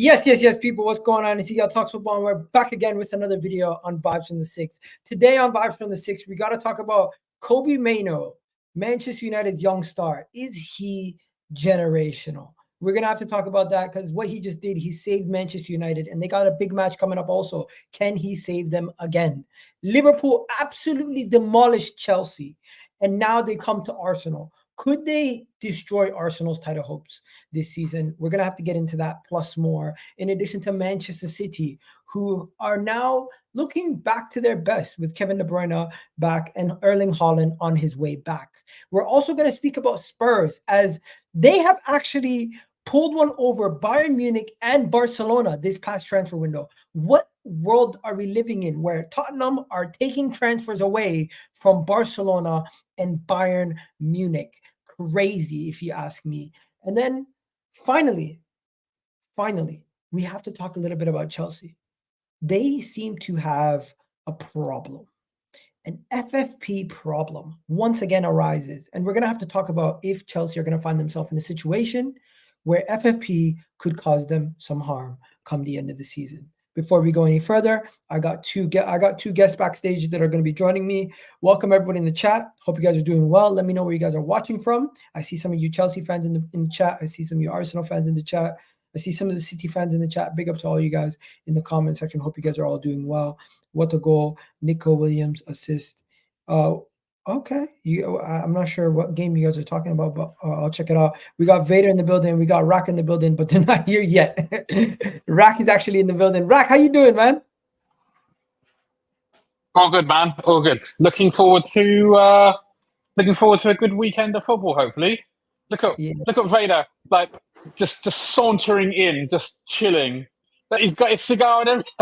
Yes, people. What's going on? It's Y'all Talks Football. We're back again with another video on Vibes from the Six. Today on Vibes from the Six, we got to talk about Kobbie Mainoo, Manchester United's young star. Is he generational? We're going to have to talk about that because what he just did, he saved Manchester United, and they got a big match coming up also. Can he save them again? Liverpool absolutely demolished Chelsea, and now they come to Arsenal. Could they destroy Arsenal's title hopes this season? We're going to have to get into that plus more, in addition to Manchester City, who are now looking back to their best with Kevin De Bruyne back and Erling Haaland on his way back. We're also going to speak about Spurs, as they have actually pulled one over Bayern Munich and Barcelona this past transfer window. What world are we living in where Tottenham are taking transfers away from Barcelona and Bayern Munich? Crazy, if you ask me. And then finally, we have to talk a little bit about Chelsea. They seem to have a problem. An FFP problem once again arises. And we're going to have to talk about if Chelsea are going to find themselves in a situation where FFP could cause them some harm come the end of the season. Before we go any further, I got two guests backstage that are going to be joining me. Welcome everybody in the chat. Hope you guys are doing well. Let me know where you guys are watching from. I see some of you Chelsea fans in the chat. I see some of you Arsenal fans in the chat. I see some of the City fans in the chat. Big up to all you guys in the comment section. Hope you guys are all doing well. What a goal. Nico Williams assist. Okay. I'm not sure what game you guys are talking about, but I'll check it out. We got Vader in the building. We got Rack in the building, but they're not here yet. Rack is actually in the building. Rack, how you doing, man? All good, man. All good. Looking forward to a good weekend of football. Hopefully. Look at Vader, like just sauntering in, just chilling. He's got his cigar and everything.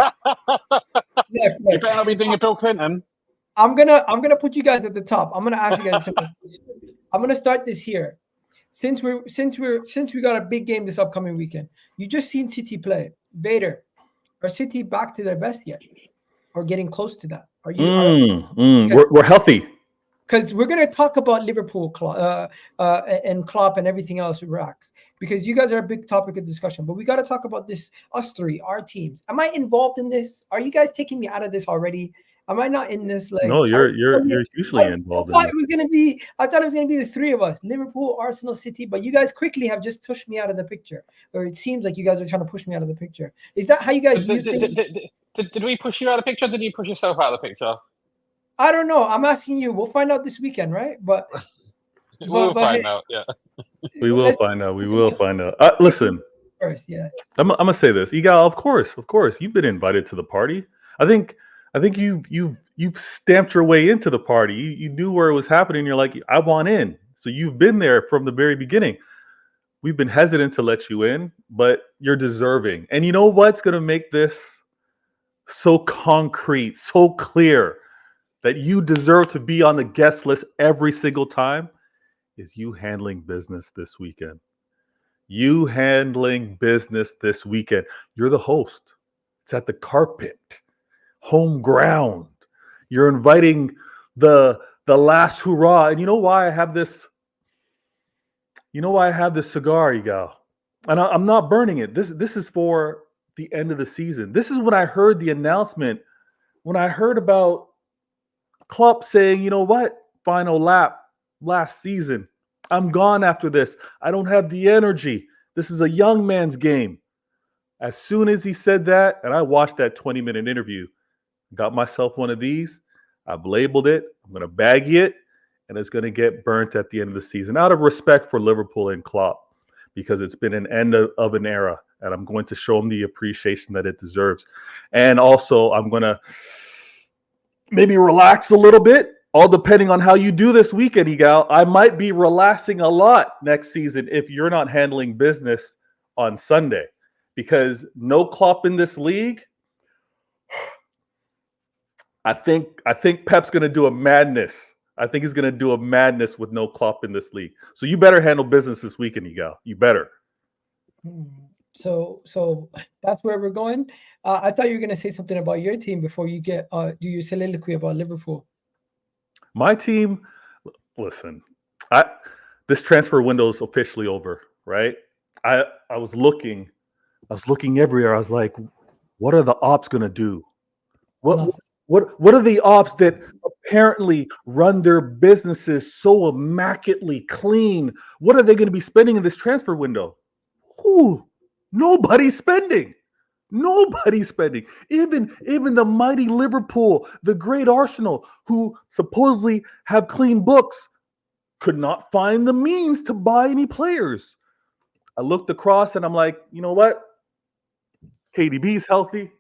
You better not be doing a Bill Clinton. I'm gonna put you guys at the top. I'm gonna ask you guys something. I'm gonna start this here. Since we got a big game this upcoming weekend, you just seen City play. Vader, are City back to their best yet, or getting close to that? Are you? We're healthy. Because we're gonna talk about Liverpool, and Klopp and everything else, Rack. Because you guys are a big topic of discussion, but we got to talk about this. Us three, our teams. Am I involved in this? Are you guys taking me out of this already? Am I not in this? Like, no, you're usually involved. I thought it was gonna be the three of us: Liverpool, Arsenal, City. But you guys quickly have just pushed me out of the picture, or it seems like you guys are trying to push me out of the picture. Is that how you guys use things? Did we push you out of the picture? Or did you push yourself out of the picture? I don't know. I'm asking you. We'll find out this weekend, right? But we'll find out. Yeah, we will find out. We will find out. Listen, first, yeah. I'm gonna say this, Igal. Of course, you've been invited to the party. I think you've stamped your way into the party. You knew where it was happening. You're like, I want in. So you've been there from the very beginning. We've been hesitant to let you in, but you're deserving. And you know what's going to make this so concrete, so clear that you deserve to be on the guest list every single time is you handling business this weekend. You handling business this weekend. You're the host. It's at the carpet. Home ground. You're inviting the last hurrah. And you know why I have this? You know why I have this cigar, Igal? And I'm not burning it. This is for the end of the season. This is when I heard the announcement, when I heard about Klopp saying, you know what? Final lap last season. I'm gone after this. I don't have the energy. This is a young man's game. As soon as he said that, and I watched that 20-minute interview, got myself one of these. I've labeled it. I'm going to baggy it, and it's going to get burnt at the end of the season out of respect for Liverpool and Klopp, because it's been an end of an era, and I'm going to show him the appreciation that it deserves. And also, I'm going to maybe relax a little bit, all depending on how you do this weekend, Igal. I might be relaxing a lot next season if you're not handling business on Sunday, because no Klopp in this league. I think Pep's going to do a madness. I think he's going to do a madness with no Klopp in this league. So you better handle business this weekend, Igal. You better. So that's where we're going. I thought you were going to say something about your team before you get do your soliloquy about Liverpool. My team, listen, this transfer window is officially over, right? I was looking I was looking everywhere. I was like, what are the ops going to do? Nothing. What are the ops that apparently run their businesses so immaculately clean? What are they going to be spending in this transfer window? Ooh, nobody's spending. Nobody's spending. Even the mighty Liverpool, the great Arsenal, who supposedly have clean books, could not find the means to buy any players. I looked across and I'm like, you know what? KDB's healthy.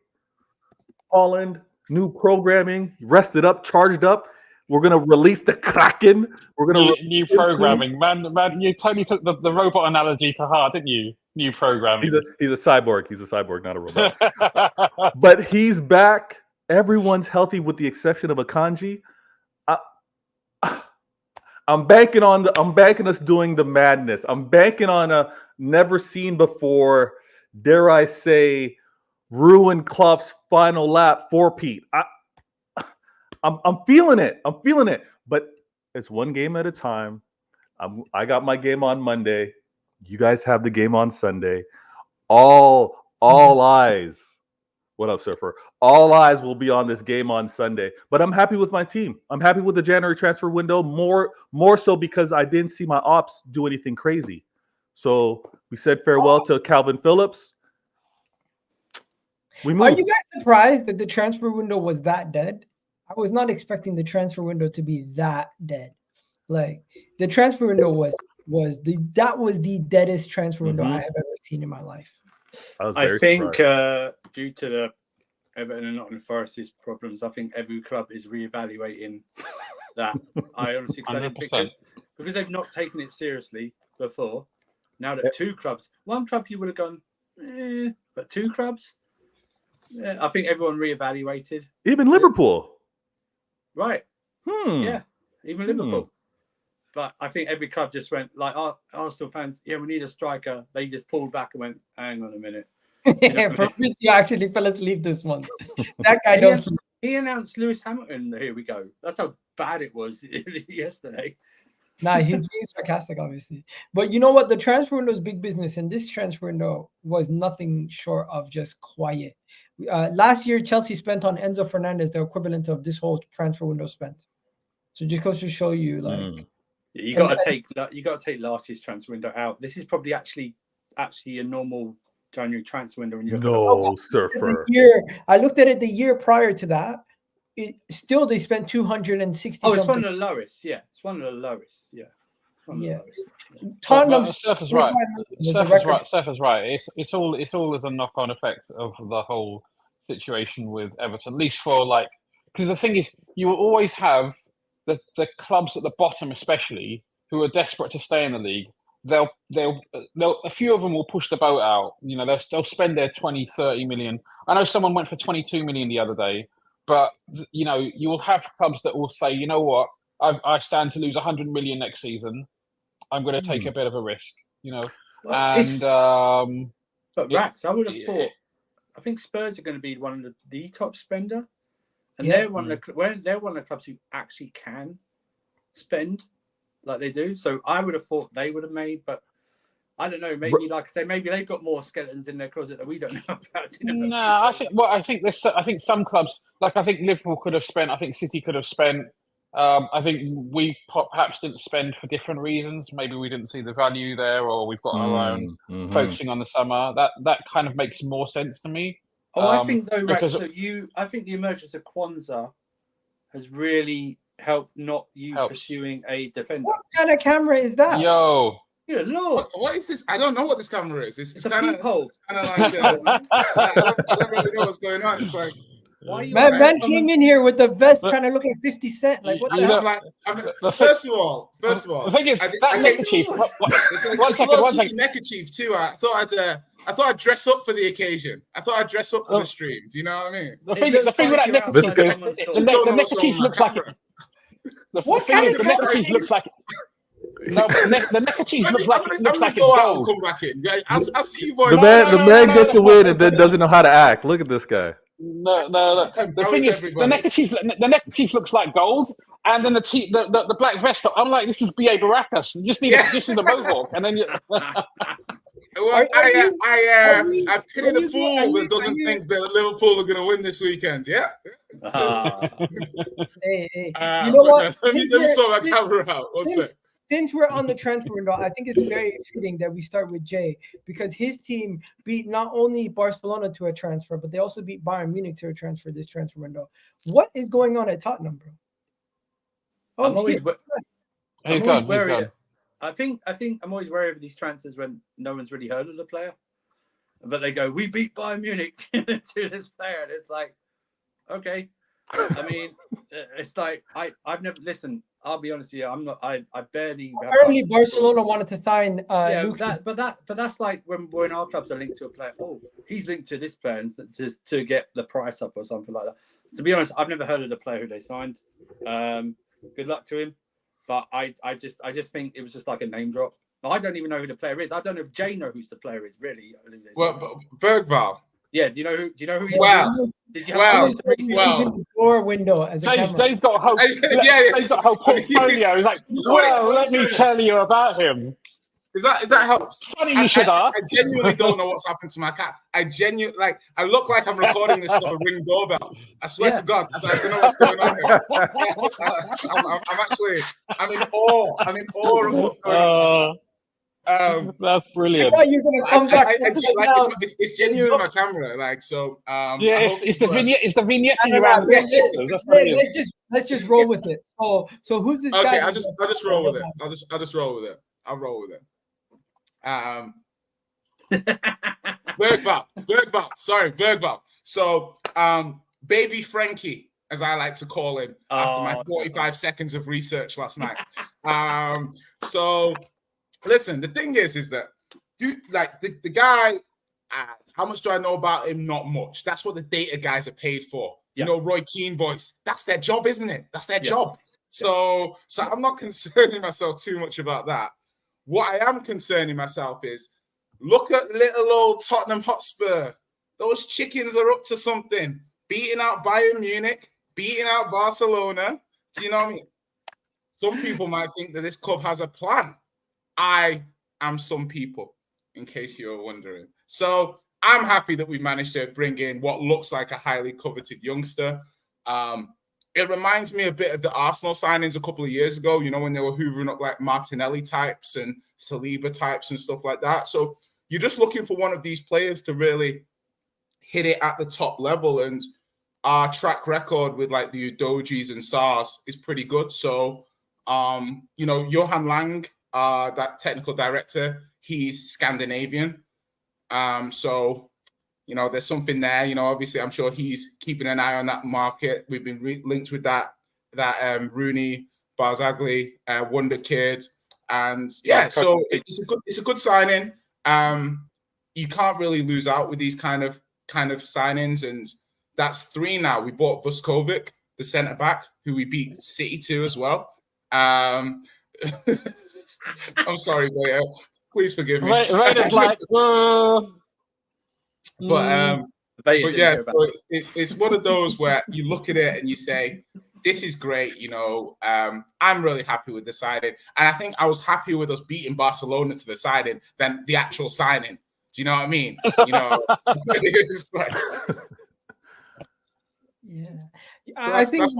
Haaland, new programming, rested up, charged up. We're gonna release the Kraken. We're gonna new programming, man. You totally took the robot analogy to heart, didn't you? New programming. He's a cyborg. He's a cyborg, not a robot. But he's back. Everyone's healthy with the exception of Akanji. I'm banking us doing the madness. I'm banking on a never seen before, dare I say, ruin Klopp's final lap four-peat. I'm feeling it. I'm feeling it. But it's one game at a time. I got my game on Monday. You guys have the game on Sunday. All eyes. What up, Surfer? All eyes will be on this game on Sunday. But I'm happy with my team. I'm happy with the January transfer window, more so because I didn't see my ops do anything crazy. So we said farewell to Calvin Phillips. We moved. Are you guys surprised that the transfer window was that dead? I was not expecting the transfer window to be that dead. Like the transfer window was the deadest transfer window I have ever seen in my life. I think due to the Everton and Nottingham Forest's problems, I think every club is reevaluating that. I honestly think because they've not taken it seriously before. Now that one club you would have gone, but two clubs, I think everyone reevaluated. Even Liverpool, right? Yeah, even Liverpool. But I think every club just went like Arsenal fans. Yeah, we need a striker. They just pulled back and went, "Hang on a minute." Fabrizio actually fell asleep this month. That guy he announced Lewis Hamilton. Here we go. That's how bad it was yesterday. Nah, he's being sarcastic, obviously. But you know what? The transfer window is big business, and this transfer window was nothing short of just quiet. Last year, Chelsea spent on Enzo Fernandez the equivalent of this whole transfer window spent. So just goes to show you, like. You got to take last year's transfer window out. This is probably actually a normal January transfer window. When you Surfer. I looked at it the year prior to that. They spent 260. Oh, it's one of the lowest. Yeah, it's one of the lowest. Yeah. Tottenham. Surfer's right. Surfer's right. It's all as a knock-on effect of the whole situation with Everton. At least for because the thing is, you will always have the clubs at the bottom, especially, who are desperate to stay in the league. They'll a few of them will push the boat out. You know, they'll spend their 20, 30 million. I know someone went for 22 million the other day, but you know, you will have clubs that will say, you know what, I stand to lose 100 million next season. I'm going to take a bit of a risk. You know, but Rax, I would have thought. I think Spurs are going to be one of the top spender. And they're one of the clubs who actually can spend like they do. So I would have thought they would have made, but I don't know. Maybe, like I say, maybe they've got more skeletons in their closet that we don't know about. No, I think some clubs, like I think Liverpool could have spent. I think City could have spent. I think we perhaps didn't spend for different reasons. Maybe we didn't see the value there, or we've got our own focusing on the summer. That kind of makes more sense to me. I think though, Rex, I think the emergence of Kwanzaa has really helped pursuing a defender. What kind of camera is that? Yo. Yeah, Lord. What is this? I don't know what this camera is. It's kind of like I don't really know what's going on. It's like Ben came in here with the vest trying to look like 50 Cent. Like what the hell? First of all, the thing is that neckerchief. One second. Neckerchief too. I thought I'd dress up for the occasion. I thought I'd dress up for the stream. Do you know what I mean? The thing with that neckerchief is the neckerchief looks like it. The neckerchief looks like. No, the neckerchief looks like it's gold. Come back in. I'll see you boys. The man gets a win and then doesn't know how to act. Look at this guy. No. The thing is, the neckerchief looks like gold, and then the black vest. I'm like, this is B.A. Baracus. You just need the mohawk, and then you. Well, I pity the fool that doesn't think that Liverpool are going to win this weekend. Yeah. Hey. You know what? Let me sort my camera out. What's it? Since we're on the transfer window, I think it's very fitting that we start with Jay because his team beat not only Barcelona to a transfer, but they also beat Bayern Munich to a transfer this transfer window. What is going on at Tottenham, bro? I'm always wary. I think I'm always wary of these transfers when no one's really heard of the player, but they go, "We beat Bayern Munich to this player," and it's like, okay. I mean, it's like I've never listened. I'll be honest with you. I'm not. I barely. Apparently, Barcelona wanted to sign. But that's like when our clubs are linked to a player. Oh, he's linked to this player to get the price up or something like that. To be honest, I've never heard of the player who they signed. Good luck to him. But I just think it was just like a name drop. I don't even know who the player is. I don't know if Jay knows who the player is really. Well, Bergvall. Yeah. Do you know who he is? Wow. Did you have the door window as a camera? They've got hope. They've got a whole portfolio. It's like, well, let me tell you about him. Is that helps? Funny you should ask. I genuinely don't know what's happened to my cat. I look like I'm recording this off a Ring doorbell. I swear to God, I don't know what's going on here. I'm in awe. I'm in awe of what's going on. That's brilliant. You're gonna come back. It's genuine on my camera, like so. It's the vignette. It's the vignette around the let's just roll with it. So who's this guy? Okay, I'll just roll with it. I'll just roll with it. I'll roll with it. Bergvall. Sorry, Bergvall. So, baby Frankie, as I like to call him, after my 45 seconds of research last night. So, listen, the thing is that the guy. How much do I know about him? Not much. That's what the data guys are paid for. You know, Roy Keane voice. That's their job, isn't it? That's their job. So I'm not concerning myself too much about that. What I am concerning myself is, look at little old Tottenham Hotspur. Those chickens are up to something. Beating out Bayern Munich, beating out Barcelona. Do you know what I mean? Some people might think that this club has a plan. I am some people, in case you were wondering. So I'm happy that we managed to bring in what looks like a highly coveted youngster. It reminds me a bit of the Arsenal signings a couple of years ago, you know, when they were hoovering up like Martinelli types and Saliba types and stuff like that. So you're just looking for one of these players to really hit it at the top level. And our track record with like the Udogis and Sars is pretty good. So, you know, Johan Lang, that technical director, he's Scandinavian. So, you know, there's something there. You know, obviously, I'm sure he's keeping an eye on that market. We've been linked with that Rooney Barzagli wonder kid, and so it's a good signing. You can't really lose out with these kind of signings, and that's 3 now. We bought Vuskovic, the centre back, who we beat City to as well. I'm sorry, but please forgive me. Raiders like. But yeah, so it's one of those where you look at it and you say, this is great, you know. I'm really happy with the signing. And I think I was happier with us beating Barcelona to the signing than the actual signing. Do you know what I mean? You know, it's like, I think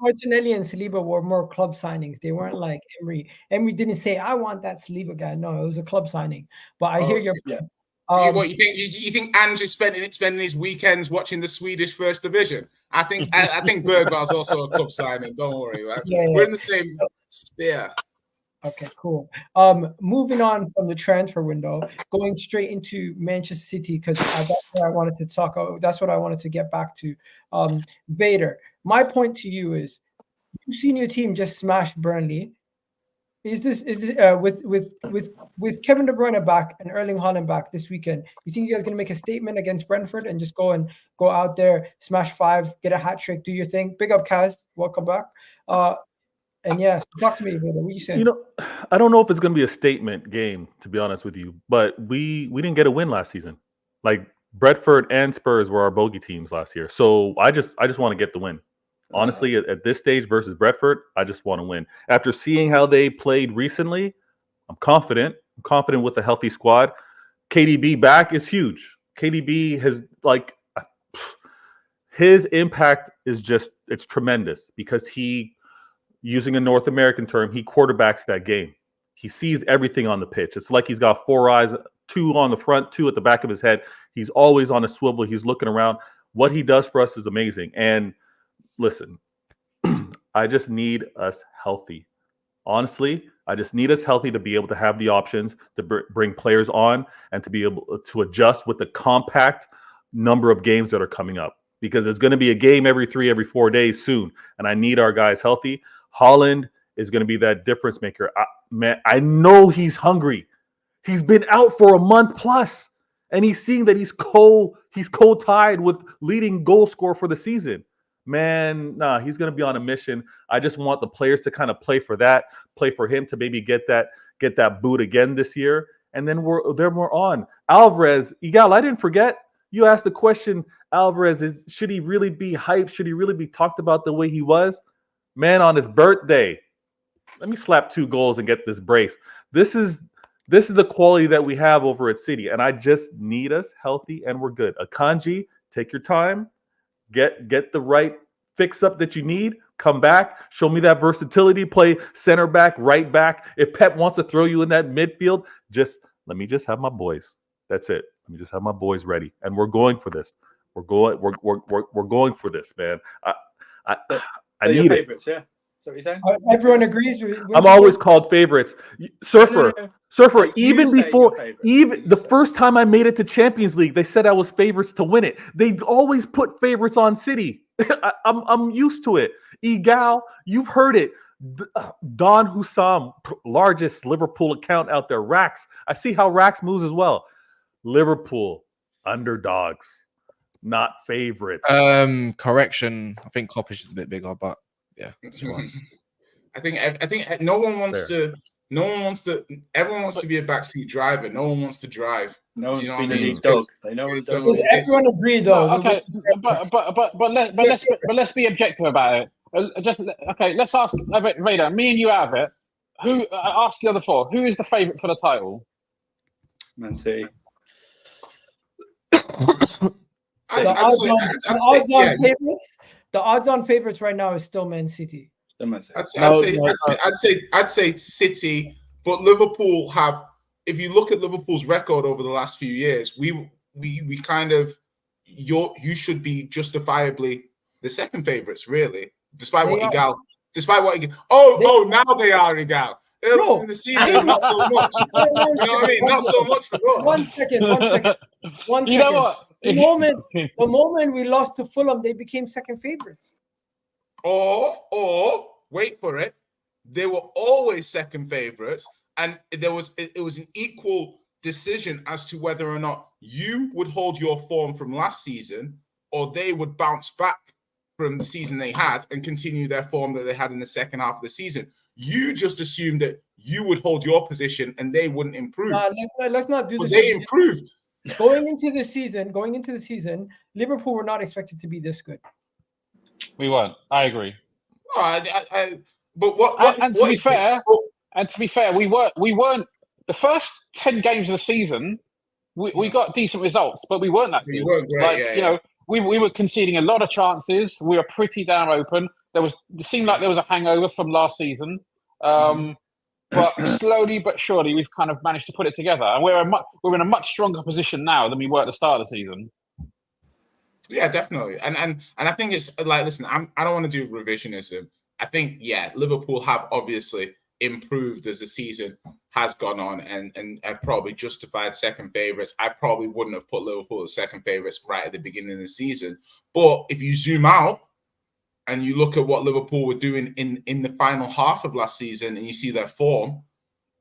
Martinelli and Saliba were more club signings. They weren't like Emery. Emery didn't say, I want that Saliba guy. No, it was a club signing. But I hear your what you think? You think Andrew's spending his weekends watching the Swedish First Division? I think Bergvall's also a club signing. Don't worry, right? We're in the same sphere. Okay, cool. Moving on from the transfer window, going straight into Manchester City, because that's what I wanted to talk about. That's what I wanted to get back to. Vader, my point to you is, you've seen your team just smash Burnley. Is this with Kevin De Bruyne back and Erling Haaland back this weekend? You think you guys gonna make a statement against Brentford and just go out there, smash 5, get a hat trick, do your thing? Big up, Kaz. Welcome back. And yes, talk to me, Vader. What are you saying? You know, I don't know if it's gonna be a statement game, to be honest with you, but we didn't get a win last season. Like Brentford and Spurs were our bogey teams last year, so I just want to get the win. Honestly, at this stage versus Brentford, I just want to win. After seeing how they played recently, I'm confident, confident with a healthy squad. KDB back is huge. KDB has his impact is it's tremendous because he, using a North American term, he quarterbacks that game. He sees everything on the pitch. It's like he's got 4 eyes, 2 on the front, 2 at the back of his head. He's always on a swivel. He's looking around. What he does for us is amazing. And listen, I just need us healthy. Honestly, I just need us healthy to be able to have the options to bring players on and to be able to adjust with the compact number of games that are coming up. Because there's going to be a game every 4 days soon. And I need our guys healthy. Haaland is going to be that difference maker. I know he's hungry. He's been out for a month plus. And he's seeing that he's co-tied with leading goal scorer for the season. Man, he's going to be on a mission. I just want the players to kind of play for him to maybe get that boot again this year. And then we're on. Alvarez, Igal, I didn't forget. You asked the question, Alvarez, should he really be hyped? Should he really be talked about the way he was? Man, on his birthday, let me slap 2 goals and get this brace. This is the quality that we have over at City, and I just need us healthy, and we're good. Akanji, take your time, get the right fix-up that you need, come back, show me that versatility, play center back, right back. If Pep wants to throw you in that midfield, let me have my boys. That's it. Let me just have my boys ready, and we're going for this. We're going for this, man. I need it. Yeah. So what you're saying? Everyone agrees with. I'm always called favorites. Surfer. Even before, the first time I made it to Champions League, they said I was favorites to win it. They always put favorites on City. I'm used to it. Igal, you've heard it. Don Hussam, largest Liverpool account out there. Rax. I see how Rax moves as well. Liverpool, underdogs, not favorites. Correction. I think Kobbie is a bit bigger, but yeah. I think no one wants to. Everyone wants to be a backseat driver. No one wants to drive. No one's been a mean? lead dog. They know what Everyone agrees, though. Okay, but let's be objective about it. Let's ask Raider. Me and you have it. Who? Ask the other 4. Who is the favourite for the title? Man City. The odds-on favorites right now is still Man City. I'd say City, but Liverpool have. If you look at Liverpool's record over the last few years, we kind of you should be justifiably the second favorites, really, despite what Igal. Oh, now they are Igal. In the season, not so much. You know what I mean? Not so much for us. One second. You know what? The moment we lost to Fulham, they became second favorites. Or wait for it, they were always second favorites, and it was an equal decision as to whether or not you would hold your form from last season, or they would bounce back from the season they had and continue their form that they had in the second half of the season. You just assumed that you would hold your position and they wouldn't improve. Let's not do this. They improved. Going into the season, Liverpool were not expected to be this good. We weren't. I agree. But to be fair, we weren't the first 10 games of the season. We got decent results, but we weren't that good. We weren't great, we were conceding a lot of chances. We were pretty damn open. It seemed like there was a hangover from last season. But slowly but surely, we've kind of managed to put it together, and we're in a much stronger position now than we were at the start of the season. Yeah, definitely. And I think it's like, listen, I don't want to do revisionism. I think, Liverpool have obviously improved as the season has gone on and probably justified second favourites. I probably wouldn't have put Liverpool as second favourites right at the beginning of the season. But if you zoom out and you look at what Liverpool were doing in the final half of last season and you see their form,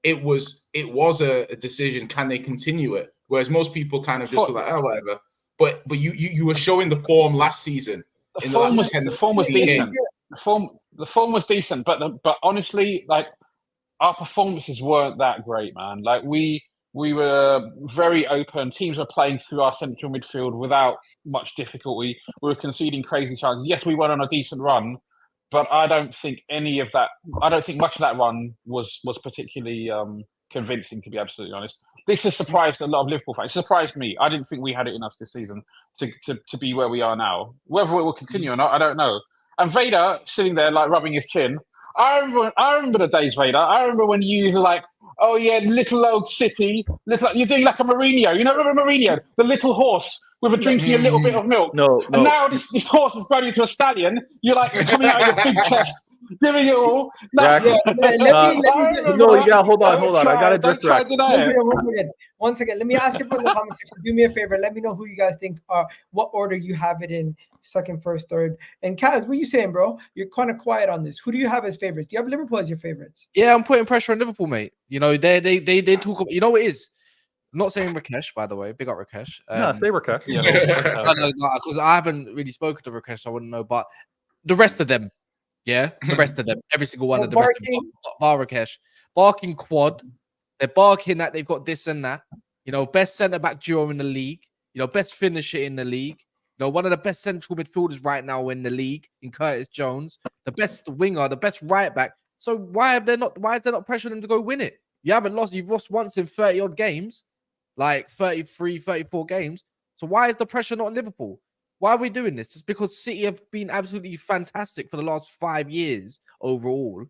it was a decision, can they continue it? Whereas most people kind of just were like, oh, whatever. But you were showing the form last season. The form was decent. The form was decent, but honestly, like, our performances weren't that great, man. Like, we were very open. Teams were playing through our central midfield without much difficulty. We were conceding crazy chances. Yes, we went on a decent run, but I don't think much of that run was particularly convincing, to be absolutely honest. This has surprised a lot of Liverpool fans. It surprised me. I didn't think we had it in us this season to be where we are now. Whether it will continue or not, I don't know. And Vader sitting there like rubbing his chin. I remember the days, Vader. I remember when you were like, oh yeah, little old city, you're doing like a Mourinho. You know, remember Mourinho, the little horse with drinking a little bit of milk. No. And now this horse is grown into a stallion. You're like coming out of your big chest, giving it all. No, Let me hold on. I got to distract. One second. Let me ask you in the comment section. Do me a favor. Let me know who you guys think what order you have it in, second, first, third. And Kaz, what are you saying, bro? You're kind of quiet on this. Who do you have as favorites? Do you have Liverpool as your favorites? Yeah, I'm putting pressure on Liverpool, mate. You know, they talk about, you know what it is? I'm not saying Rakesh, by the way. Big up Rakesh. No, say Rakesh. Because I haven't really spoken to Rakesh, so I wouldn't know. But the rest of them, yeah, the rest of them, every single one of the rest of them, bar Rakesh, barking quad. They're barking that they've got this and that. You know, best centre-back duo in the league. You know, best finisher in the league. You know, one of the best central midfielders right now in the league in Curtis Jones. The best winger, the best right-back. So why is there not pressuring them to go win it? You haven't lost. You've lost once in 30-odd games. Like 33, 34 games. So why is the pressure not on Liverpool? Why are we doing this? Just because City have been absolutely fantastic for the last 5 years overall.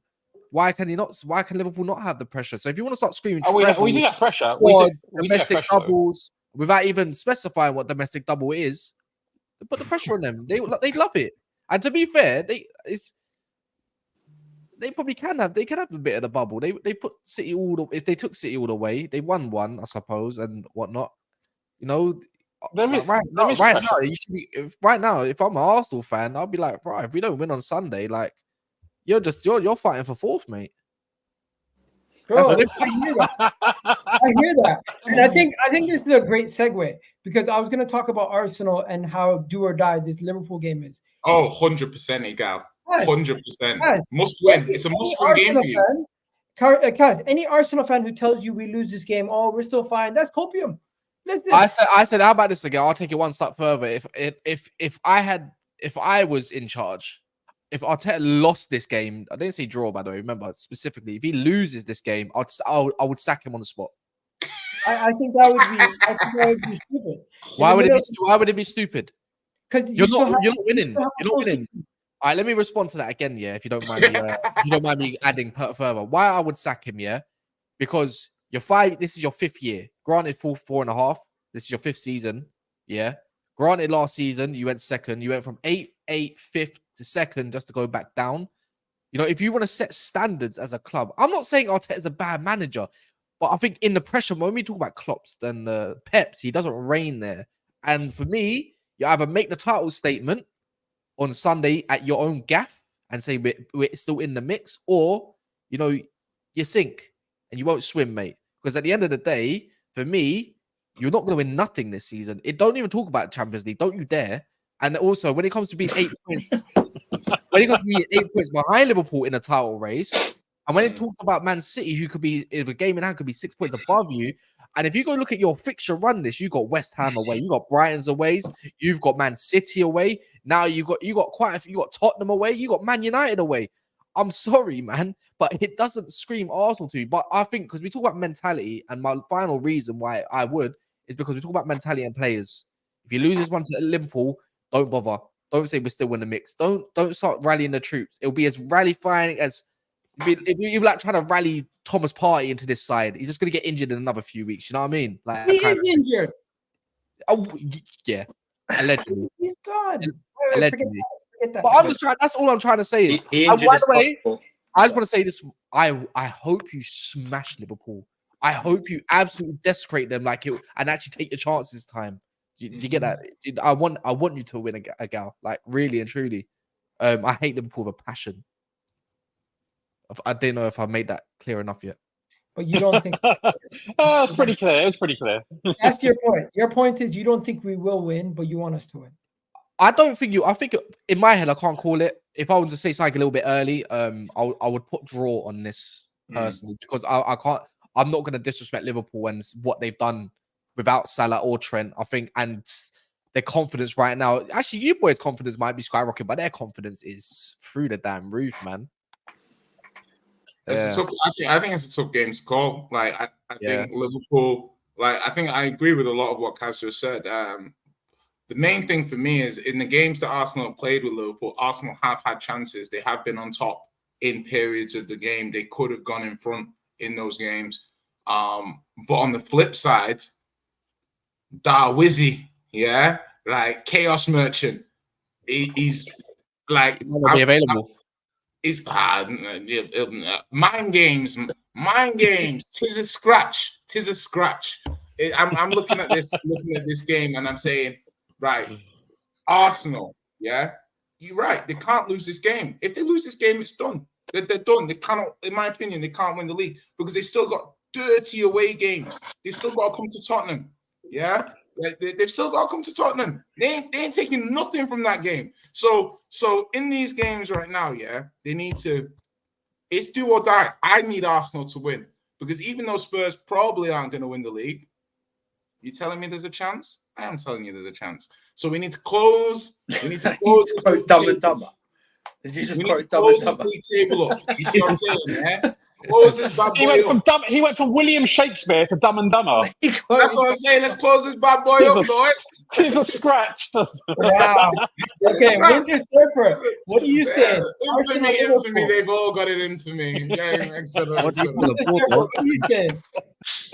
Why can Liverpool not have the pressure? So if you want to start screaming, we do have pressure. Domestic doubles, without even specifying what domestic double is, put the pressure on them. They love it. And to be fair, they probably can have a bit of the bubble. They put City if they took City all the way, they won one, I suppose, and whatnot. You know, right now, if I'm an Arsenal fan, I'll be like, right, if we don't win on Sunday, like you're fighting for fourth, mate. Bro, I hear that. And I think this is a great segue because I was going to talk about Arsenal and how do or die this Liverpool game is. Oh, 100%, Igal. 100%. Yes. Must win. It's a must-win game for you. Kaz, any Arsenal fan who tells you we lose this game, oh, we're still fine, that's copium. Listen. I said, how about this again? I'll take it one step further. If I was in charge, if Arteta lost this game, I didn't say draw, by the way. Remember specifically, if he loses this game, I would sack him on the spot. I think that would be stupid. Why would it be stupid? Because you're not winning. You're not winning. All right, let me respond to that again, yeah. If you don't mind me, adding further, why I would sack him, yeah, because this is your 5th year. Granted, 4.5. This is your 5th season, yeah. Granted, last season you went second. You went from 8th, 5th to 2nd just to go back down. You know, if you want to set standards as a club, I'm not saying Arteta's a bad manager, but I think in the pressure, when we talk about Klopp's and Pep's, he doesn't reign there. And for me, you either make the title statement on Sunday at your own gaff and say we're still in the mix, or, you know, you sink and you won't swim, mate. Because at the end of the day, for me, you're not going to win nothing this season. Don't even talk about Champions League. Don't you dare. And also, when it comes to being 8 points, behind Liverpool in a title race, and when it talks about Man City, who could be, if a game in hand could be 6 points above you, and if you go look at your fixture run list, you got West Ham away, you got Brighton's away, you've got Man City away. Now you got quite a few, you got Tottenham away, you got Man United away. I'm sorry, man, but it doesn't scream Arsenal to me. But I think because we talk about mentality, and my final reason why I would is because we talk about mentality and players. If you lose this one to Liverpool, don't bother. Don't say we're still in the mix. Don't start rallying the troops. It'll be as rallying as if you're like trying to rally Thomas Partey into this side. He's just going to get injured in another few weeks. You know what I mean? Like he is injured. Oh yeah, allegedly. He's gone. Allegedly. Forget that. But I'm just trying. That's all I'm trying to say is. By the way, I just want to say this. I hope you smash Liverpool. I hope you absolutely desecrate them like it and actually take your chances this time. Do you get that? I want you to win a gal, like really and truly. I hate Liverpool with a passion. I don't know if I made that clear enough yet. But you don't think? It's pretty clear. It was pretty clear. That's your point. Your point is you don't think we will win, but you want us to win. I don't think you. I think in my head I can't call it. If I was to say something a little bit early, I would put draw on this personally because I can't. I'm not going to disrespect Liverpool and what they've done without Salah or Trent. I think and their confidence right now. Actually, you boys' confidence might be skyrocketing, but their confidence is through the damn roof, man. I think it's a tough game to call. Like I think Liverpool. Like I think I agree with a lot of what Kaz just said. The main thing for me is in the games that Arsenal have played with Liverpool, Arsenal have had chances. They have been on top in periods of the game. They could have gone in front in those games. But on the flip side, Darwizzy, like Chaos Merchant, he's like be available. He's mind games. Tis a scratch. I'm looking at this game, and I'm saying, right, Arsenal, you're right. They can't lose this game. If they lose this game, it's done. They're done. They cannot, in my opinion, they can't win the league because they've still got dirty away games. They've still got to come to Tottenham. They've still got to come to Tottenham. They ain't taking nothing from that game. So in these games right now, they need to. It's do or die. I need Arsenal to win because even though Spurs probably aren't going to win the league, you telling me there's a chance? I am telling you there's a chance. So we need to close. We need to close this Dumb and Dumber. Did you just quote Dumb and Dumber? League table up. You see what I'm saying? Close this bad boy He went from William Shakespeare to Dumb and Dumber. That's what I'm saying. Let's close this bad boy up, boys. Tis a scratch. Wow. Okay, Winter Surfer. What do you say? Infamy. They've all got it in for me. What do you say?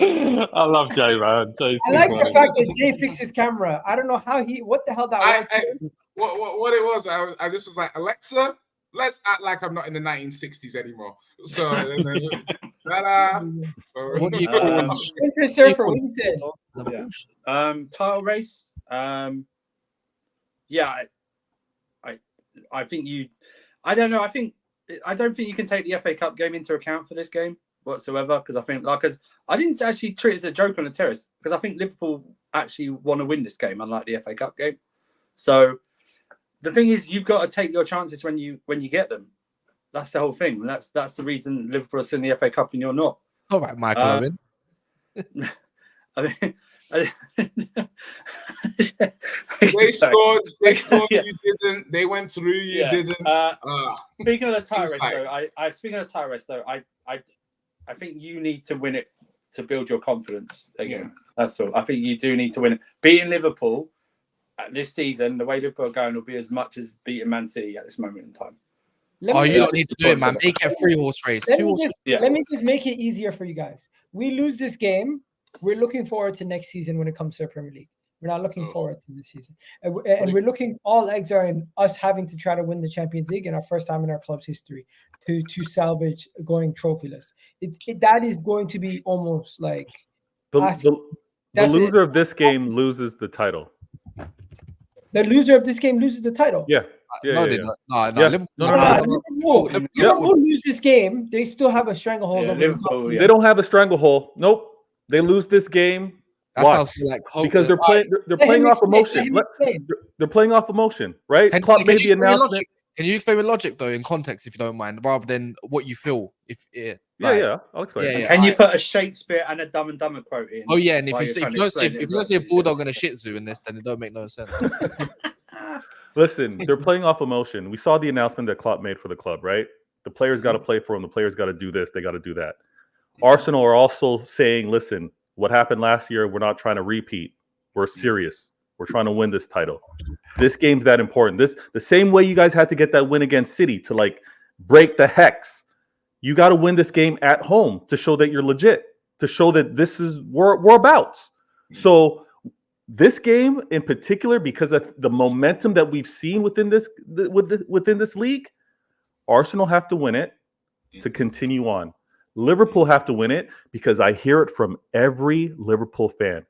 I love Jay, man. I like the fact that Jay fixed his camera. I don't know how what the hell that was. What it was, I just was like, Alexa, let's act like I'm not in the 1960s anymore. So, what do you call Winter Surfer? What do you say? Title race. I think you. I don't know. I don't think you can take the FA Cup game into account for this game whatsoever because I think I didn't actually treat it as a joke on the terrace because I think Liverpool actually want to win this game, unlike the FA Cup game. So the thing is, you've got to take your chances when you get them. That's the whole thing. And that's the reason Liverpool are in the FA Cup and you're not. All right, Michael Owen. They scored. You didn't. They went through. You didn't. Speaking of the title race, though, I think you need to win it to build your confidence again. That's all. I think you do need to win it. Beating Liverpool this season, the way Liverpool are going, will be as much as beating Man City at this moment in time. You don't need to do it, man. Make it a 3-horse race. Let me just make it easier for you guys. We lose this game. We're looking forward to next season when it comes to the Premier League. We're not looking forward to this season. And we're looking, all eggs are in us having to try to win the Champions League in our first time in our club's history to salvage going trophyless. That is going to be almost like... The loser of this game loses the title. The loser of this game loses the title? Yeah. Liverpool lose this game, they still have a stranglehold. They don't have a stranglehold. Nope. They lose this game. That sounds like hope. Because they're playing off emotion. They're playing off emotion, right? Klopp made the announcement. Can you explain with logic though, in context, if you don't mind, rather than what you feel? I'll explain. Can you put a Shakespeare and a Dumb and Dumber quote in? Oh yeah, and if you don't see a bulldog and a Shih Tzu in this, then it don't make no sense. Listen, they're playing off emotion. We saw the announcement that Klopp made for the club, right? The players got to play for him. The players got to do this. They got to do that. Arsenal are also saying, listen, what happened last year, we're not trying to repeat. We're serious. We're trying to win this title. This game's that important. The same way you guys had to get that win against City to like break the hex. You got to win this game at home to show that you're legit, to show that this is we're about. So this game in particular, because of the momentum that we've seen within this league, Arsenal have to win it to continue on. Liverpool have to win it because I hear it from every Liverpool fan.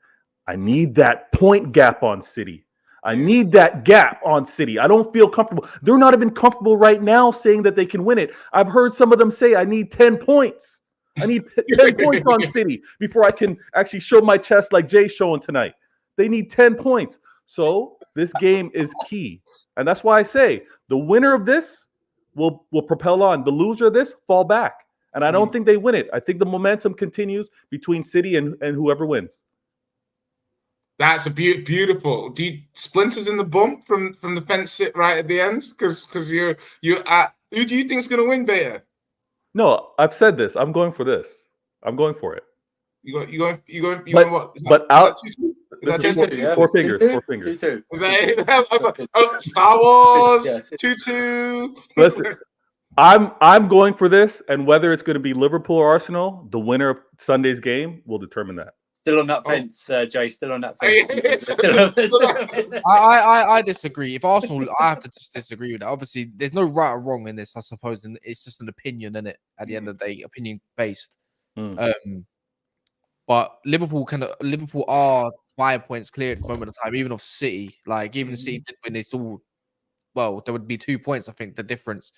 I need that point gap on City. I need that gap on City. I don't feel comfortable. They're not even comfortable right now saying that they can win it. I've heard some of them say, I need 10 points. I need 10 points on City before I can actually show my chest like Jay's showing tonight. They need 10 points. So this game is key. And that's why I say the winner of this will propel on. The loser of this, fall back. And I don't think they win it. I think the momentum continues between City and whoever wins. That's a beautiful. Do you splinters in the bum from the fence sit right at the end? Because you're who do you think is going to win, Beta? No, I've said this. I'm going for this. I'm going for it. You going what? Four fingers. 2-2. Was that Star Wars 2-2? Listen, I'm going for this, and whether it's going to be Liverpool or Arsenal, the winner of Sunday's game will determine that. Still on that fence, Jay. Still on that fence. I disagree. If Arsenal, I have to just disagree with that. Obviously, there's no right or wrong in this, I suppose, and it's just an opinion, isn't it? At the end of the day, opinion based. But Liverpool are 5 points clear at this moment of time, even of City. Like even if City did win, they still there would be 2 points. I think the difference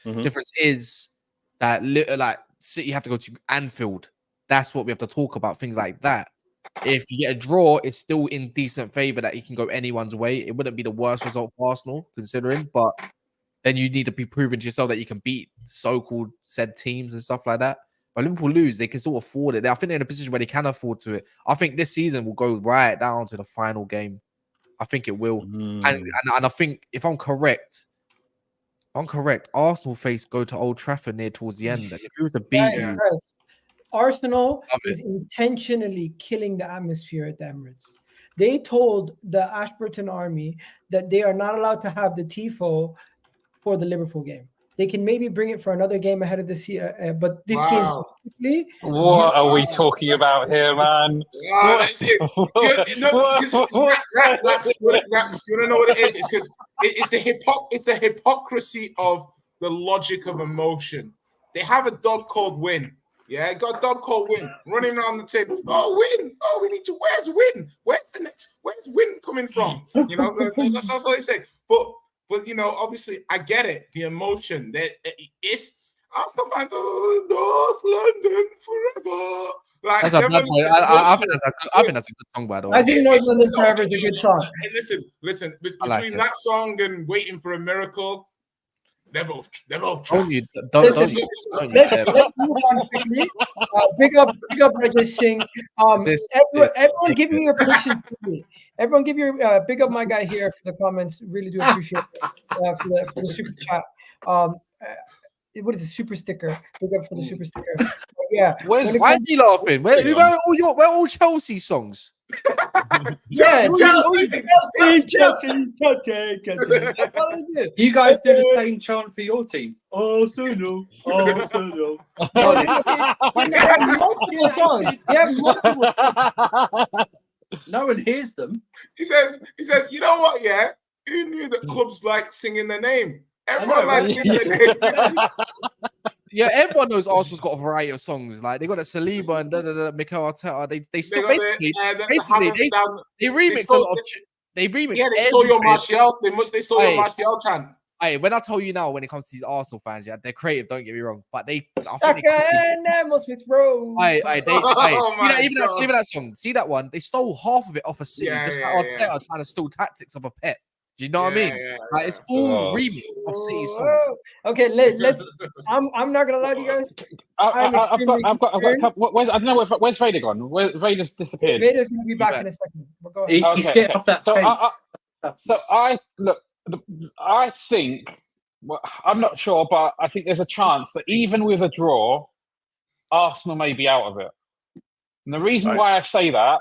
is that like City have to go to Anfield. That's what we have to talk about. Things like that. If you get a draw, it's still in decent favor that you can go anyone's way. It wouldn't be the worst result for Arsenal, considering, but then you need to be proven to yourself that you can beat so-called said teams and stuff like that. But Liverpool lose, they can still afford it. I think they're in a position where they can afford to it. I think this season will go right down to the final game. I think it will. And I think if I'm correct, Arsenal go to Old Trafford near towards the end. And if it was to beat Arsenal is intentionally killing the atmosphere at the Emirates. They told the Ashburton Army that they are not allowed to have the tifo for the Liverpool game. They can maybe bring it for another game ahead of the season, but this game specifically. What are we talking about here, man? Do you want to know what it is? It's because it's the hypocrisy of the logic of emotion. They have a dog called Win. Yeah, got a dog called Win running around the table. Oh, Win! Oh, we need to. Where's Win? Where's Win coming from? You know, that's what they say. But you know, obviously, I get it. The emotion that it's. Arsenal fans, North London forever. Like, that's a bad boy. I think that's a good song, by the way. I think North London Forever is a good song. Hey, listen. Between that song and Waiting for a Miracle. They're both Don't you? Let's move on quickly. Big up Rajesh Singh. Everyone give me your predictions quickly. Everyone give your big up my guy here for the comments. Really do appreciate it for the super chat. What is a super sticker? Big up for the super sticker. Yeah. Why is he laughing? Where all Chelsea songs? Chelsea. You guys do the same chant for your team. Arsenal. Multiple songs. No one hears them. He says, you know what? Yeah, who knew that clubs like singing their name? Everyone likes singing their name. Yeah, everyone knows Arsenal's got a variety of songs. Like they got a Saliba and Mikel Arteta. They still basically they remix a lot of. They remix. Yeah, they stole your Martial. They stole your Martial chant. Hey, when I tell you now, when it comes to these Arsenal fans, yeah, they're creative. Don't get me wrong, but they. Even that song. See that one? They stole half of it off a City. Arteta trying to steal tactics of a pet. Do you know what I mean? Like, it's all remix of City songs. Okay, let's. I'm not gonna lie to you guys. I've got a couple. I don't know where's Vader gone. Vader's disappeared. Vader's gonna be back in a second. He's getting off that fence. I think. Well, I'm not sure, but I think there's a chance that even with a draw, Arsenal may be out of it. And the reason why I say that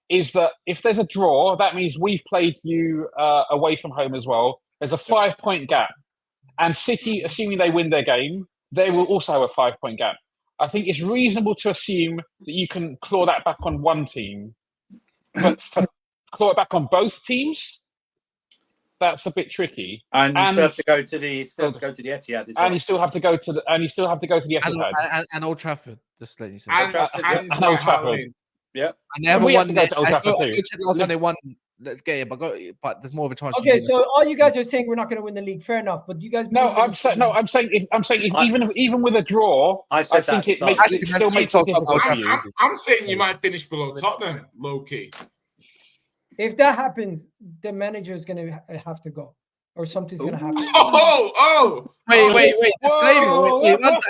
is that if there's a draw, that means we've played you away from home as well. There's a 5-point gap. And City, assuming they win their game, they will also have a 5-point gap. I think it's reasonable to assume that you can claw that back on one team. But claw it back on both teams, that's a bit tricky. And you still have to go to the Etihad as well. And you still have to go to the Etihad. And Old Trafford, just let you say. And Old Trafford. Yeah, and they haven't won. Last time they won. Let's get it, but there's more of a chance. Okay, so all you guys are saying we're not going to win the league. Fair enough, but you guys. I'm saying even with a draw, I think it still makes it difficult for you. I'm saying you might finish below Tottenham, low key. If that happens, the manager is going to have to go. Or something's gonna happen. Wait. Disclaimer. Wait, one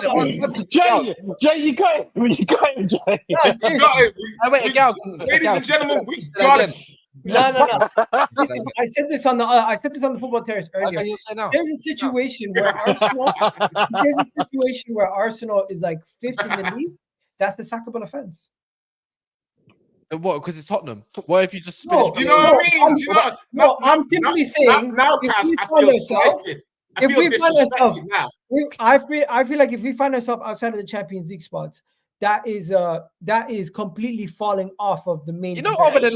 second. Jay, you got him. Jay. Ladies and gentlemen, we got him. No. Listen, I said this on the football terrace earlier. There's a situation where Arsenal is like 5th in the league. That's a sackable offense. What? Because it's Tottenham. What if you just finish? Do you know what I mean? I'm simply saying. Now, Kaz, I feel slighted. I feel disrespected now. I feel like if we find ourselves outside of the Champions League spots, that is completely falling off of the main. Other than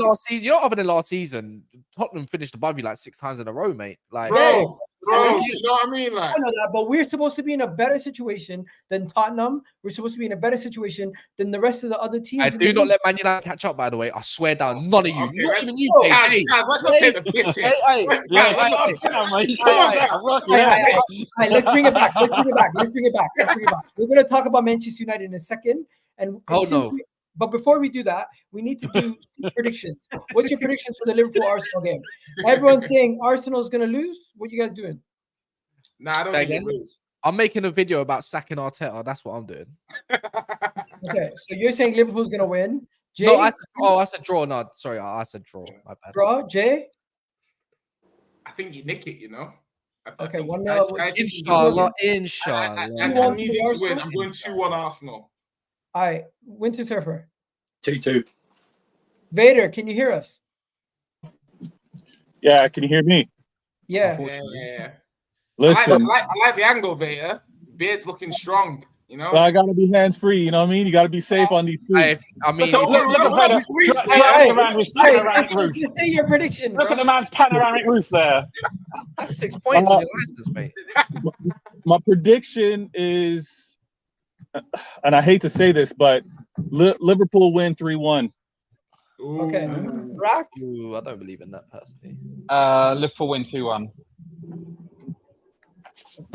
last season, Tottenham finished above you like 6 times in a row, mate. Like, bro, do you know what I mean? Like, I know that, but we're supposed to be in a better situation than Tottenham. We're supposed to be in a better situation than the rest of the other teams. I do not let Man United catch up, by the way. I swear down, none of you, not even you. Guys, let's not take the piss here. Let's bring it back. Let's bring it back. We're going to talk about Manchester United in a second. But before we do that, we need to do predictions. What's your predictions for the Liverpool-Arsenal game? Everyone's saying Arsenal's going to lose. What are you guys doing? Nah, I don't think it lose. I'm making a video about sacking Arteta. That's what I'm doing. Okay, so you're saying Liverpool's going to win. Jay? No, I said draw. No, sorry, I said draw. My bad. Draw, Jay? I think you nick it, Okay, 1-0. Inshallah. I need you to win. I'm going 2-1 Arsenal. All right, Winter Surfer. 2-2. Vader, can you hear us? Yeah, can you hear me? Yeah. Listen, I like the angle, Vader. Beard's looking strong. So I gotta be hands free. You know what I mean? You gotta be safe on these streets. Say your prediction. Look at the man's panoramic roof there. That's 6 points on your license, mate. My prediction is. And I hate to say this, but Liverpool win 3-1. Okay. Rock? Ooh, I don't believe in that personally. Liverpool win 2-1.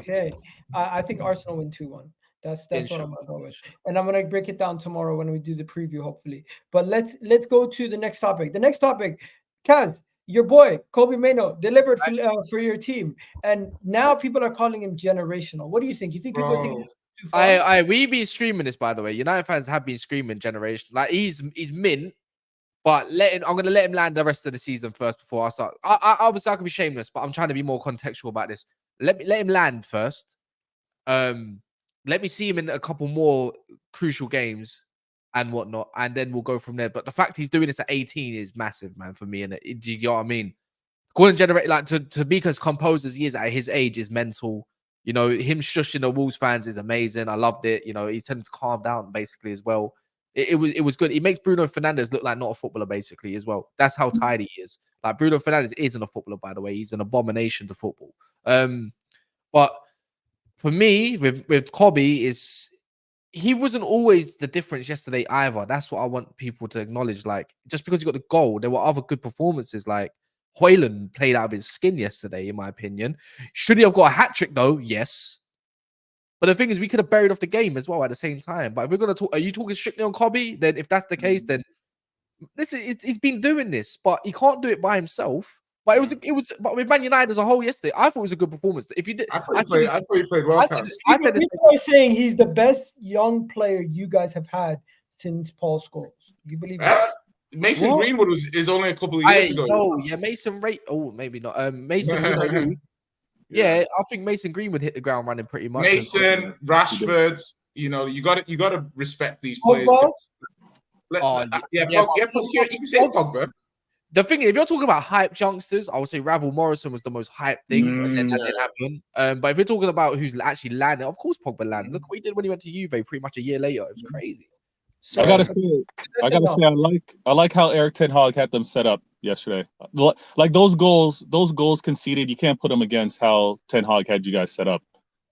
Okay. I think Arsenal win 2-1. That's what I'm going to go with. And I'm going to break it down tomorrow when we do the preview, hopefully. But let's go to the next topic. The next topic, Kaz, your boy, Kobbie Mainoo, delivered for your team. And now people are calling him generational. What do you think? You think people are taking we've been screaming this, by the way. United fans have been screaming generation. Like he's mint, but I'm gonna let him land the rest of the season first before I start. I can be shameless, but I'm trying to be more contextual about this. Let him land first. Let me see him in a couple more crucial games and whatnot, and then we'll go from there. But the fact he's doing this at 18 is massive, man, for me. And do you know what I mean? Calling generate like to be as composed as he is at his age is mental. Him shushing the Wolves fans is amazing. I loved it. He tended to calm down basically as well. It was good. He makes Bruno Fernandes look like not a footballer basically as well. That's how tidy he is. Like Bruno Fernandes isn't a footballer, by the way. He's an abomination to football. But for me, with Kobbie he wasn't always the difference yesterday either. That's what I want people to acknowledge. Like just because he got the goal, there were other good performances. Like Haaland played out of his skin yesterday, in my opinion. Should he have got a hat-trick, though? Yes. But the thing is, we could have buried off the game as well at the same time. But if we're going to talk, are you talking strictly on Kobbie? Then if that's the case, then he's been doing this, but he can't do it by himself. But but with Man United as a whole yesterday, I thought it was a good performance. If you did, I thought he played well. People are saying he's the best young player you guys have had since Paul Scholes. You believe that? Mason Greenwood is only a couple of years ago. Oh, yeah, Mason maybe not. Mason Greenwood. Yeah, I think Mason Greenwood hit the ground running pretty much. Mason, Rashford, you got to respect these players. You can say Pogba. The thing is, if you're talking about hype youngsters, I would say Ravel Morrison was the most hyped thing, and then that didn't happen. But if you're talking about who's actually landed, of course Pogba landed. Look what he did when he went to Juve pretty much a year later. It was crazy. So, I gotta say, I like how Eric Ten Hag had them set up yesterday. Like those goals conceded, you can't put them against how Ten Hag had you guys set up.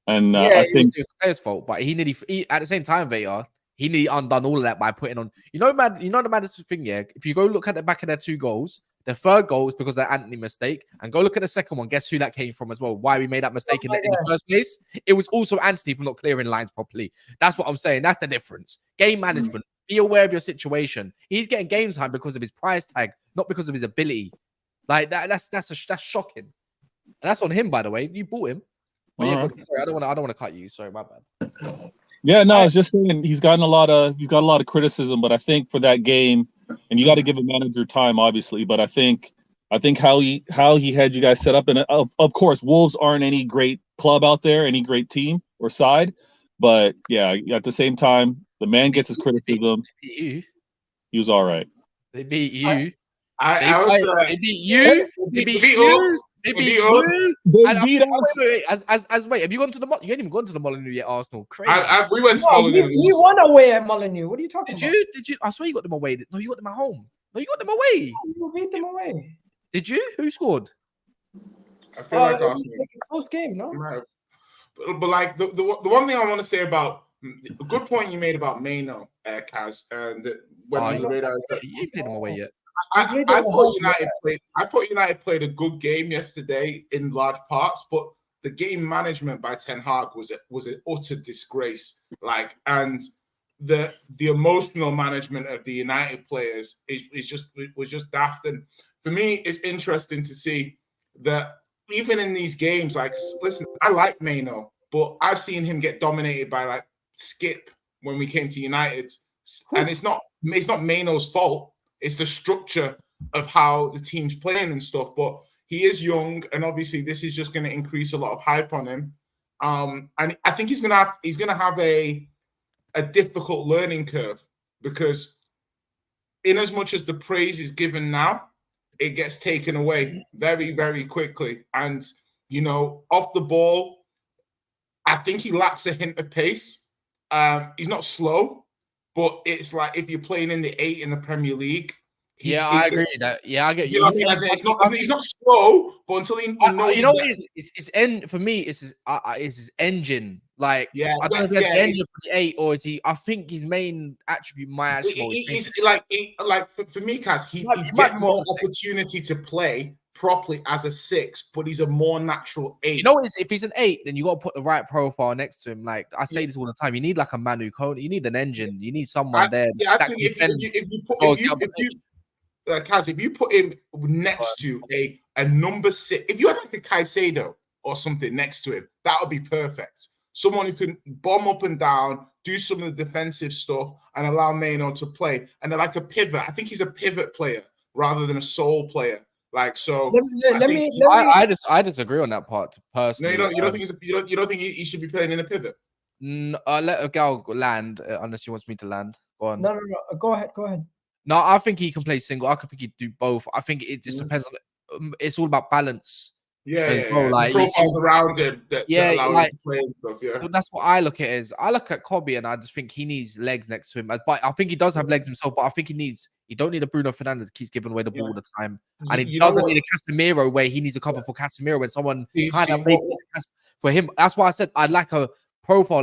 And I think it was the player's fault, but he at the same time, Vader, he nearly undone all of that by putting on. The maddest thing, yeah. If you go look at the back of their 2 goals, the third goal is because of the Anthony mistake, and go look at the second one. Guess who that came from as well? Why we made that mistake in the first place? It was also Anthony for not clearing lines properly. That's what I'm saying. That's the difference. Game management. Be aware of your situation. He's getting game time because of his price tag, not because of his ability. Like that's shocking. And that's on him, by the way. You bought him. But sorry, I don't want to cut you. Sorry, my bad. Yeah, no, I was just saying he's got a lot of criticism, but I think for that game, and you got to give a manager time, obviously, but I think I think how he had you guys set up, and of course, Wolves aren't any great club out there, any great team or side, but yeah, at the same time, the man gets his criticism. He was all right. They beat you. They beat you. They beat you. They beat you. They beat us. Wait, have you gone to the? You ain't even gone to the Molyneux yet, Arsenal. Crazy. We went to Molyneux. We won away at Molyneux. What are you talking about? Did you? I swear you got them away. No, you got them at home. No, you got them away. You beat them away. Did you? Who scored? I feel like Arsenal. Like a close game, no? But like the one thing I want to say about a good point you made about Mainoo, Kaz, and when on the radar is that you ain't played them away yet. I thought United played a good game yesterday in large parts, but the game management by Ten Hag was an utter disgrace. Like, and the emotional management of the United players was just daft. And for me, it's interesting to see that even in these games, like, listen, I like Mainoo, but I've seen him get dominated by like Skip when we came to United, and it's not Mainoo's fault. It's the structure of how the team's playing and stuff. But he is young, and obviously this is just going to increase a lot of hype on him. And I think he's gonna have a difficult learning curve, because in as much as the praise is given now, it gets taken away very, very quickly. And off the ball, I think he lacks a hint of pace. He's not slow. But it's like if you're playing in the 8 in the Premier League. I agree with that. Yeah, I get you. He's not slow, but until he knows. For me, it's his engine. Like, yeah, I don't know if that's the engine for the 8, or is he? I think his main attribute, he's like for me, Kaz, he gets more opportunity to play properly as a 6, but he's a more natural 8. You know what? If he's an 8, then you got to put the right profile next to him. Like I say this all the time, you need like a Mainoo Koné. You need an engine. You need someone there. Yeah, I think if you put him next to a number 6, if you had like a Caicedo or something next to him, that would be perfect. Someone who can bomb up and down, do some of the defensive stuff, and allow Mainoo to play. And they're like a pivot. I think he's a pivot player rather than a sole player. Like, so I disagree on that part personally. No, you don't think he should be playing in a pivot? Let a girl land unless she wants me to land. Go on. No. Go ahead. No, I think he can play single. I think he'd do both. I think it just depends on. It's all about balance. Well. Like, the profiles around him that allow him to play and stuff. Yeah, that's what I look at. I look at Kobbie and I just think he needs legs next to him. But I think he does have legs himself. But I think he don't need a Bruno Fernandes keeps giving away the ball all the time, and he doesn't need a Casemiro where he needs a cover for Casemiro when someone kind of makes for him. That's why I said I'd like a profile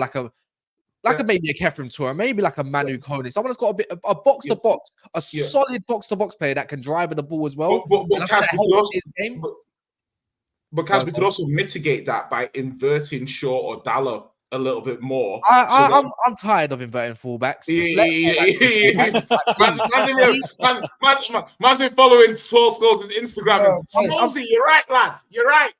maybe a Kefren Tour, maybe like a Mainoo Koné. Someone that's got a box to box, solid box to box player that can drive the ball as well. But Kaz, we could also mitigate that by inverting Shaw or Dalot a little bit more. I'm tired of inverting fullbacks. Imagine following Paul Scholes' Instagram. Scholesy, you're right, lad. You're right.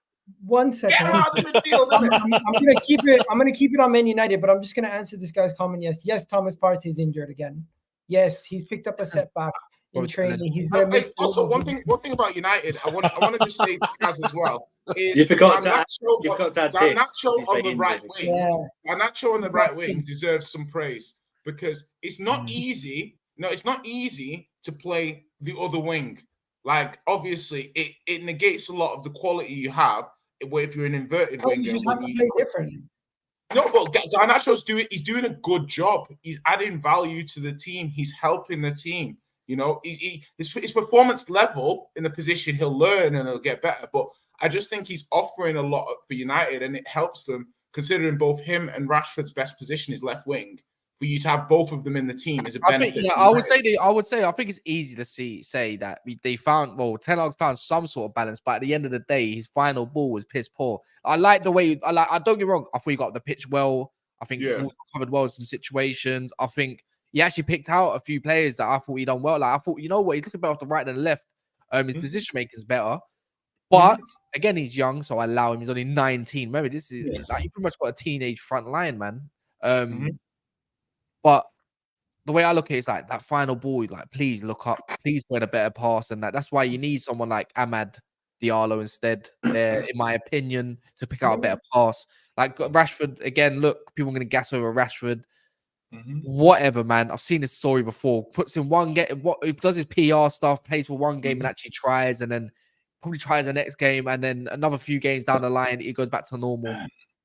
1 second. I'm gonna keep it on Man United, but I'm just gonna answer this guy's comment. Yes, Thomas Partey is injured again. Yes, he's picked up a setback in training. He's gonna miss. Also, one thing about United, I want to just say Kaz as well. You forgot to add Garnacho on the right wing. Garnacho on the right wing deserves some praise, because it's not easy. No, it's not easy to play the other wing. Like, obviously, it negates a lot of the quality you have if you're an inverted winger. You have to play differently. No, but Garnacho's he's doing a good job. He's adding value to the team. He's helping the team. His performance level in the position, he'll learn and he'll get better. But I just think he's offering a lot for United, and it helps them, considering both him and Rashford's best position is left wing. For you to have both of them in the team is a benefit. I would say I think it's easy to say that Ten Hag found some sort of balance, but at the end of the day, his final ball was piss poor. I like the way I don't get me wrong. I thought he got the pitch well. I think he also covered well in some situations. I think he actually picked out a few players that I thought he done well. Like, I thought, he's looking better off the right than the left. His decision making is better. But again, he's young, so I allow him. He's only 19. Remember, this is like, you pretty much got a teenage front line, man. But the way I look at it is like that final ball, like please look up, please win a better pass than that. That's why you need someone like Amad Diallo instead, in my opinion, to pick out a better pass. Like Rashford, again, look, people are going to gas over Rashford. Whatever, man. I've seen this story before. Puts in one game, he does his PR stuff, plays for one game and actually tries, and then probably tries the next game, and then another few games down the line, he goes back to normal.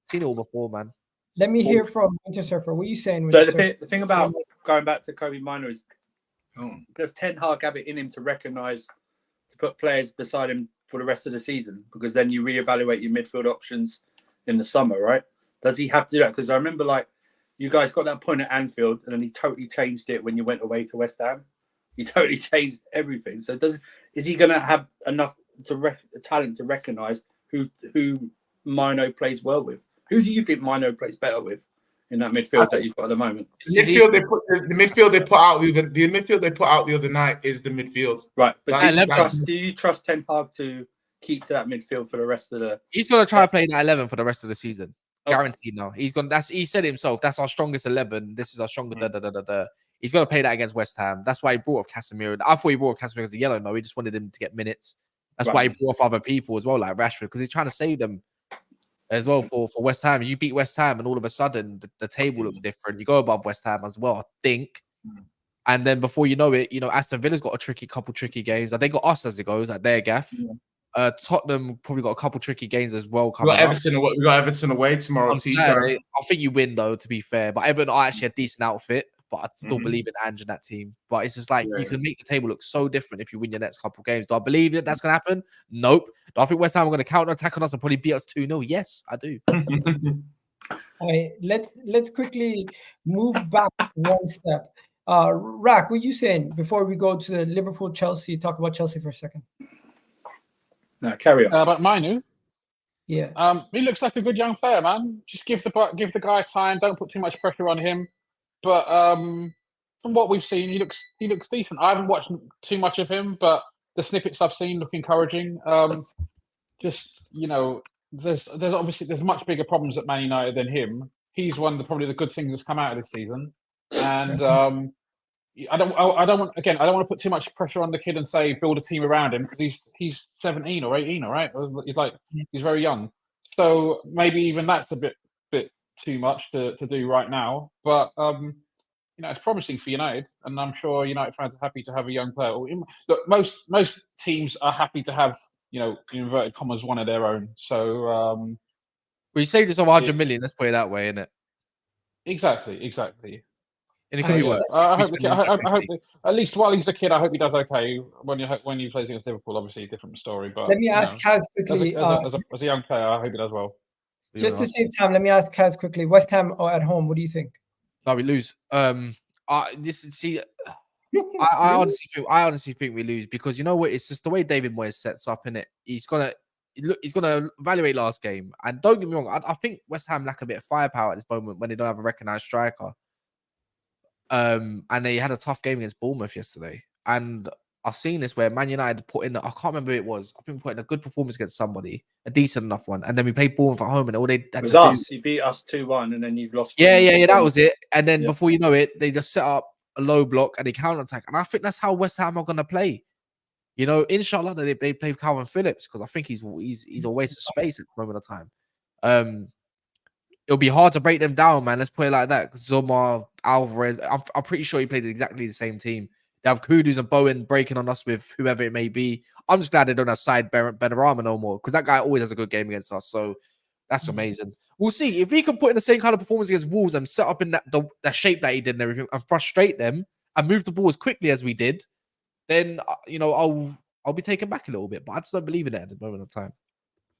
Seen it all before, man. Let me hear from Winter Surfer. What are you saying? So the thing about going back to Kobbie Mainoo is, does Ten Hag have it in him to recognise, to put players beside him for the rest of the season? Because then you reevaluate your midfield options in the summer, right? Does he have to do that? Because I remember, like, you guys got that point at Anfield, and then he totally changed it when you went away to West Ham. He totally changed everything. So is he going to have enough talent to recognise who Mainoo plays well with? Who do you think Mainoo plays better with in that midfield that you've got at the moment? The midfield they put out the other night is the midfield. Right, but do you trust Ten Hag to keep to that midfield for the rest of the? He's going to try to play that 11 for the rest of the season. Guaranteed now. He's gonna. He said it himself. That's our strongest 11. This is our strongest. He's gonna play that against West Ham. That's why he brought off Casemiro. I thought he brought off Casemiro as a yellow. No, he just wanted him to get minutes. That's why he brought off other people as well, like Rashford, because he's trying to save them as well for West Ham. You beat West Ham, and all of a sudden the table looks different. You go above West Ham as well, I think. And then before you know it, Aston Villa's got a couple tricky games. They got us as it goes at their gaff. Tottenham probably got a couple tricky games as well. We got Everton away tomorrow. On Saturday, I think you win though, to be fair. But Everton are actually a decent outfit. But I still believe in Ange and that team. But it's just like you can make the table look so different if you win your next couple games. Do I believe that that's going to happen? Nope. Do I think West Ham are going to counter attack on us and probably beat us 2-0? Yes, I do. All right, let's quickly move back one step. Rack, what are you saying before we go to Liverpool, Chelsea? Talk about Chelsea for a second. No, carry on. About Mainoo, yeah. He looks like a good young player, man. Just give the guy time. Don't put too much pressure on him. But from what we've seen, he looks decent. I haven't watched too much of him, but the snippets I've seen look encouraging. There's much bigger problems at Man United than him. He's one of probably the good things that's come out of this season, and I don't want to put too much pressure on the kid and say build a team around him, because he's 17 or 18, all right? He's very young, so maybe even that's a bit too much to do right now. But it's promising for United, and I'm sure United fans are happy to have a young player. Look, most teams are happy to have in inverted commas one of their own. So we saved us 100 million. Let's put it that way, innit? Exactly. And it could be worse. I hope at least while he's a kid, I hope he does okay. When he plays against Liverpool, obviously a different story. But let me ask Kaz quickly. As a young player, I hope he does well. Just to save time, let me ask Kaz quickly. West Ham or at home? What do you think? No, we lose. I honestly think we lose, because you know what? It's just the way David Moyes sets up, innit? He's gonna evaluate last game, and don't get me wrong. I think West Ham lack a bit of firepower at this moment when they don't have a recognised striker. And they had a tough game against Bournemouth yesterday, and I've seen this where Man United put in, I can't remember who it was. I think we put in a good performance against somebody, a decent enough one, and then we played Bournemouth at home, and all they had was us. You beat us 2-1, and then you've lost. Yeah, that was it. And then before you know it, they just set up a low block and they counter attack, and I think that's how West Ham are gonna play. Inshallah, they play Calvin Phillips, because I think he's a waste of space at the moment of time. It'll be hard to break them down, man. Let's put it like that. Zoma, Alvarez, I'm pretty sure he played exactly the same team. They have Kudus and Bowen breaking on us with whoever it may be. I'm just glad they don't have Said Benrahma no more, because that guy always has a good game against us. So that's amazing. We'll see. If he can put in the same kind of performance against Wolves and set up in that shape that he did and everything, and frustrate them and move the ball as quickly as we did, then I'll be taken back a little bit. But I just don't believe in it at the moment of time.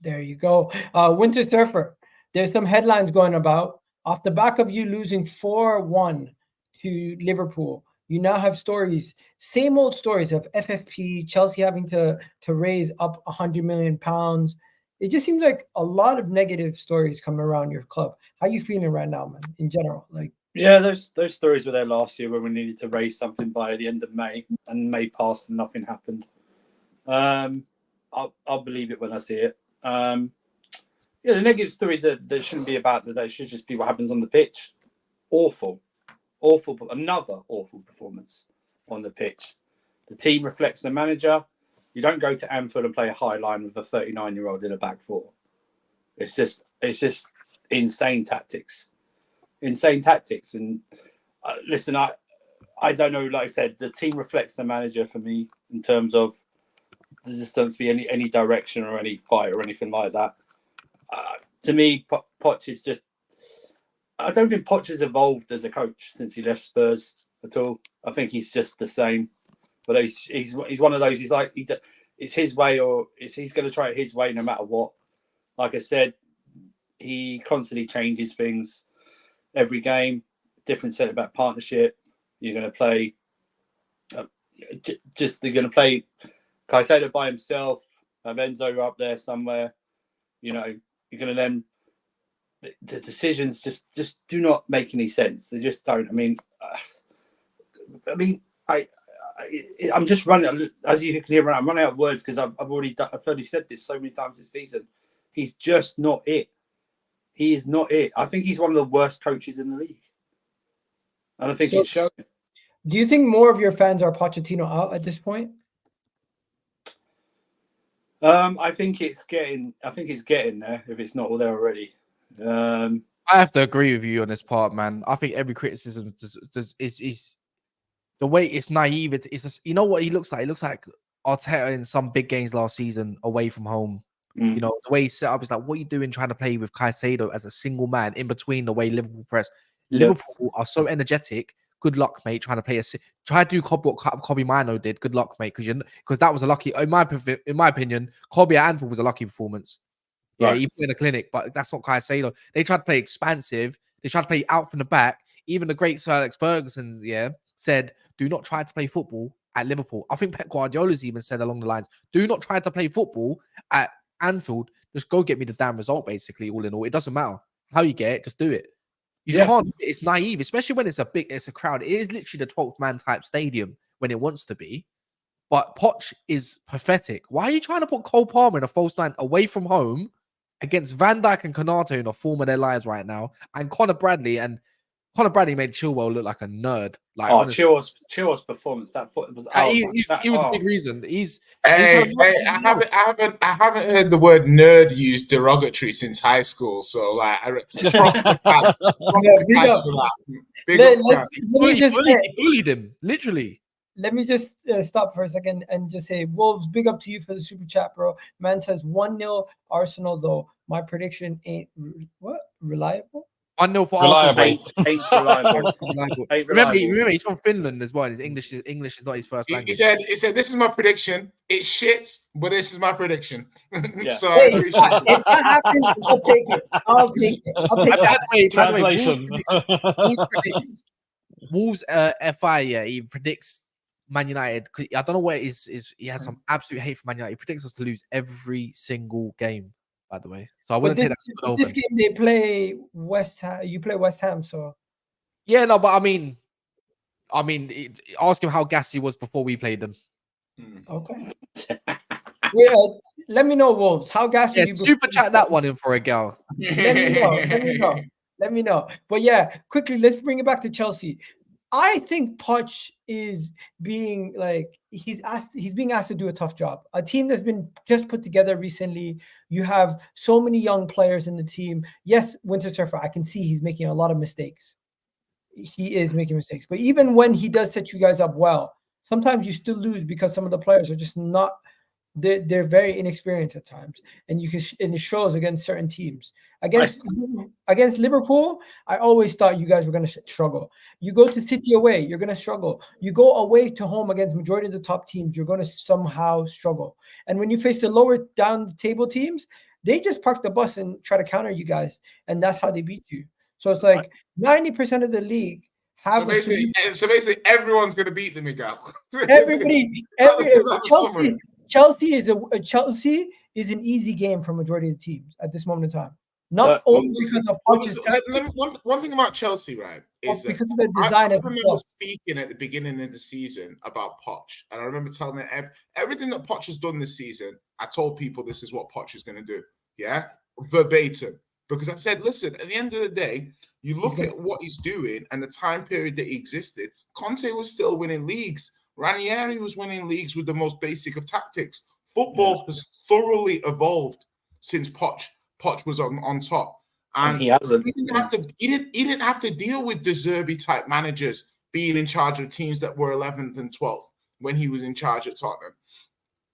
There you go. Winter Surfer. There's some headlines going about. Off the back of you losing 4-1 to Liverpool, you now have stories, same old stories of FFP, Chelsea having to raise up £100 million. It just seems like a lot of negative stories coming around your club. How are you feeling right now, man, in general? Those stories were there last year when we needed to raise something by the end of May, and May passed and nothing happened. I'll believe it when I see it. The negative stories that shouldn't be about that. They should just be what happens on the pitch. Awful. another awful performance on the pitch. The team reflects the manager. You don't go to Anfield and play a high line with a 39-year-old in a back four. It's just insane tactics. And listen, I don't know. Like I said, the team reflects the manager for me in terms of there just doesn't be any direction or any fight or anything like that. To me, Poch is just. I don't think Poch has evolved as a coach since he left Spurs at all. I think he's just the same. But he's one of those. He's like it's his way or he's going to try it his way no matter what. Like I said, he constantly changes things every game. Different centre-back partnership. You're going to play. They're going to play Caicedo by himself. Have Enzo up there somewhere. You know, you're going to then. The decisions just do not make any sense. They just don't. I'm just running. As you can hear, I'm running out of words because I've already said this so many times this season. He's just not it. He is not it. I think he's one of the worst coaches in the league. And I think it's showing. Do you think more of your fans are Pochettino out at this point? I think it's getting there if it's not all there already. I have to agree with you on this part, man. I think every criticism is the way it's naive. It's just, you know what he looks like? He looks like Arteta in some big games last season away from home. You know, the way he's set up is like, what are you doing trying to play with Caicedo as a single man in between the way Liverpool press? Yeah. Liverpool are so energetic. Good luck, mate. Trying to play try to do what Kobbie Mainoo did. Good luck, mate, because that was a lucky. In my opinion, Kobbie at Anfield was a lucky performance. Yeah, right. He put in a clinic, but that's not Caicedo. They tried to play expansive. They tried to play out from the back. Even the great Sir Alex Ferguson, said, do not try to play football at Liverpool. I think Pep Guardiola's even said along the lines, do not try to play football at Anfield. Just go get me the damn result, basically, all in all. It doesn't matter how you get it, just do it. You can't. It's naive, especially when it's a crowd. It is literally the 12th man type stadium when it wants to be. But Poch is pathetic. Why are you trying to put Cole Palmer in a false nine away from home against Van Dijk and Konate in a form of their lives right now? And Conor Bradley made Chilwell look like a nerd. Like, Chilwell's performance, that foot was. He was a big reason. I haven't heard the word nerd used derogatory since high school. So like, props to Cass for that. He bullied him, literally. Let me just stop for a second and just say, Wolves, big up to you for the super chat, bro. Man says 1-0 Arsenal, though. My prediction ain't reliable. 1-0 for Arsenal. Ain't reliable. Remember, he's from Finland as well. His English is not his first language. He said, this is my prediction. It's shit, but this is my prediction. Yeah. So if that happens, I'll take it. By the way, Wolves FI, he predicts Man United. I don't know what it is. He has some absolute hate for Man United. He predicts us to lose every single game, by the way. So I wouldn't take that. This game they play West Ham. You play West Ham, so yeah, no, but I mean, ask him how gassy he was before we played them. Okay. Yeah, let me know, Wolves. How gassy? Yeah, super chat that one in for a girl. Let me know. But yeah, quickly, let's bring it back to Chelsea. I think Poch is being he's being asked to do a tough job. A team that's been just put together recently. You have so many young players in the team. Yes, Winter Surfer, I can see he's making a lot of mistakes. He is making mistakes. But even when he does set you guys up well, sometimes you still lose because some of the players are just not. They're very inexperienced at times, and it shows against certain teams. Against Liverpool, I always thought you guys were going to struggle. You go to City away, you're going to struggle. You go away to home against majority of the top teams, you're going to somehow struggle. And when you face the lower down the table teams, they just park the bus and try to counter you guys, and that's how they beat you. So it's like 90% of the league. So basically, everyone's going to beat them, Miguel. Chelsea is an easy game for majority of the teams at this moment in time. Not only because of Poch's one thing about Chelsea, right, is because of the design. I remember speaking at the beginning of the season about Poch, and I remember telling them everything that Poch has done this season. I told people this is what Poch is going to do, verbatim, because I said, listen, at the end of the day, You look at what he's doing and the time period that he existed. Conte was still winning leagues. Ranieri was winning leagues with the most basic of tactics. Football has thoroughly evolved since Poch was on top. And he hasn't. He didn't have to deal with De Zerbi type managers being in charge of teams that were 11th and 12th when he was in charge at Tottenham.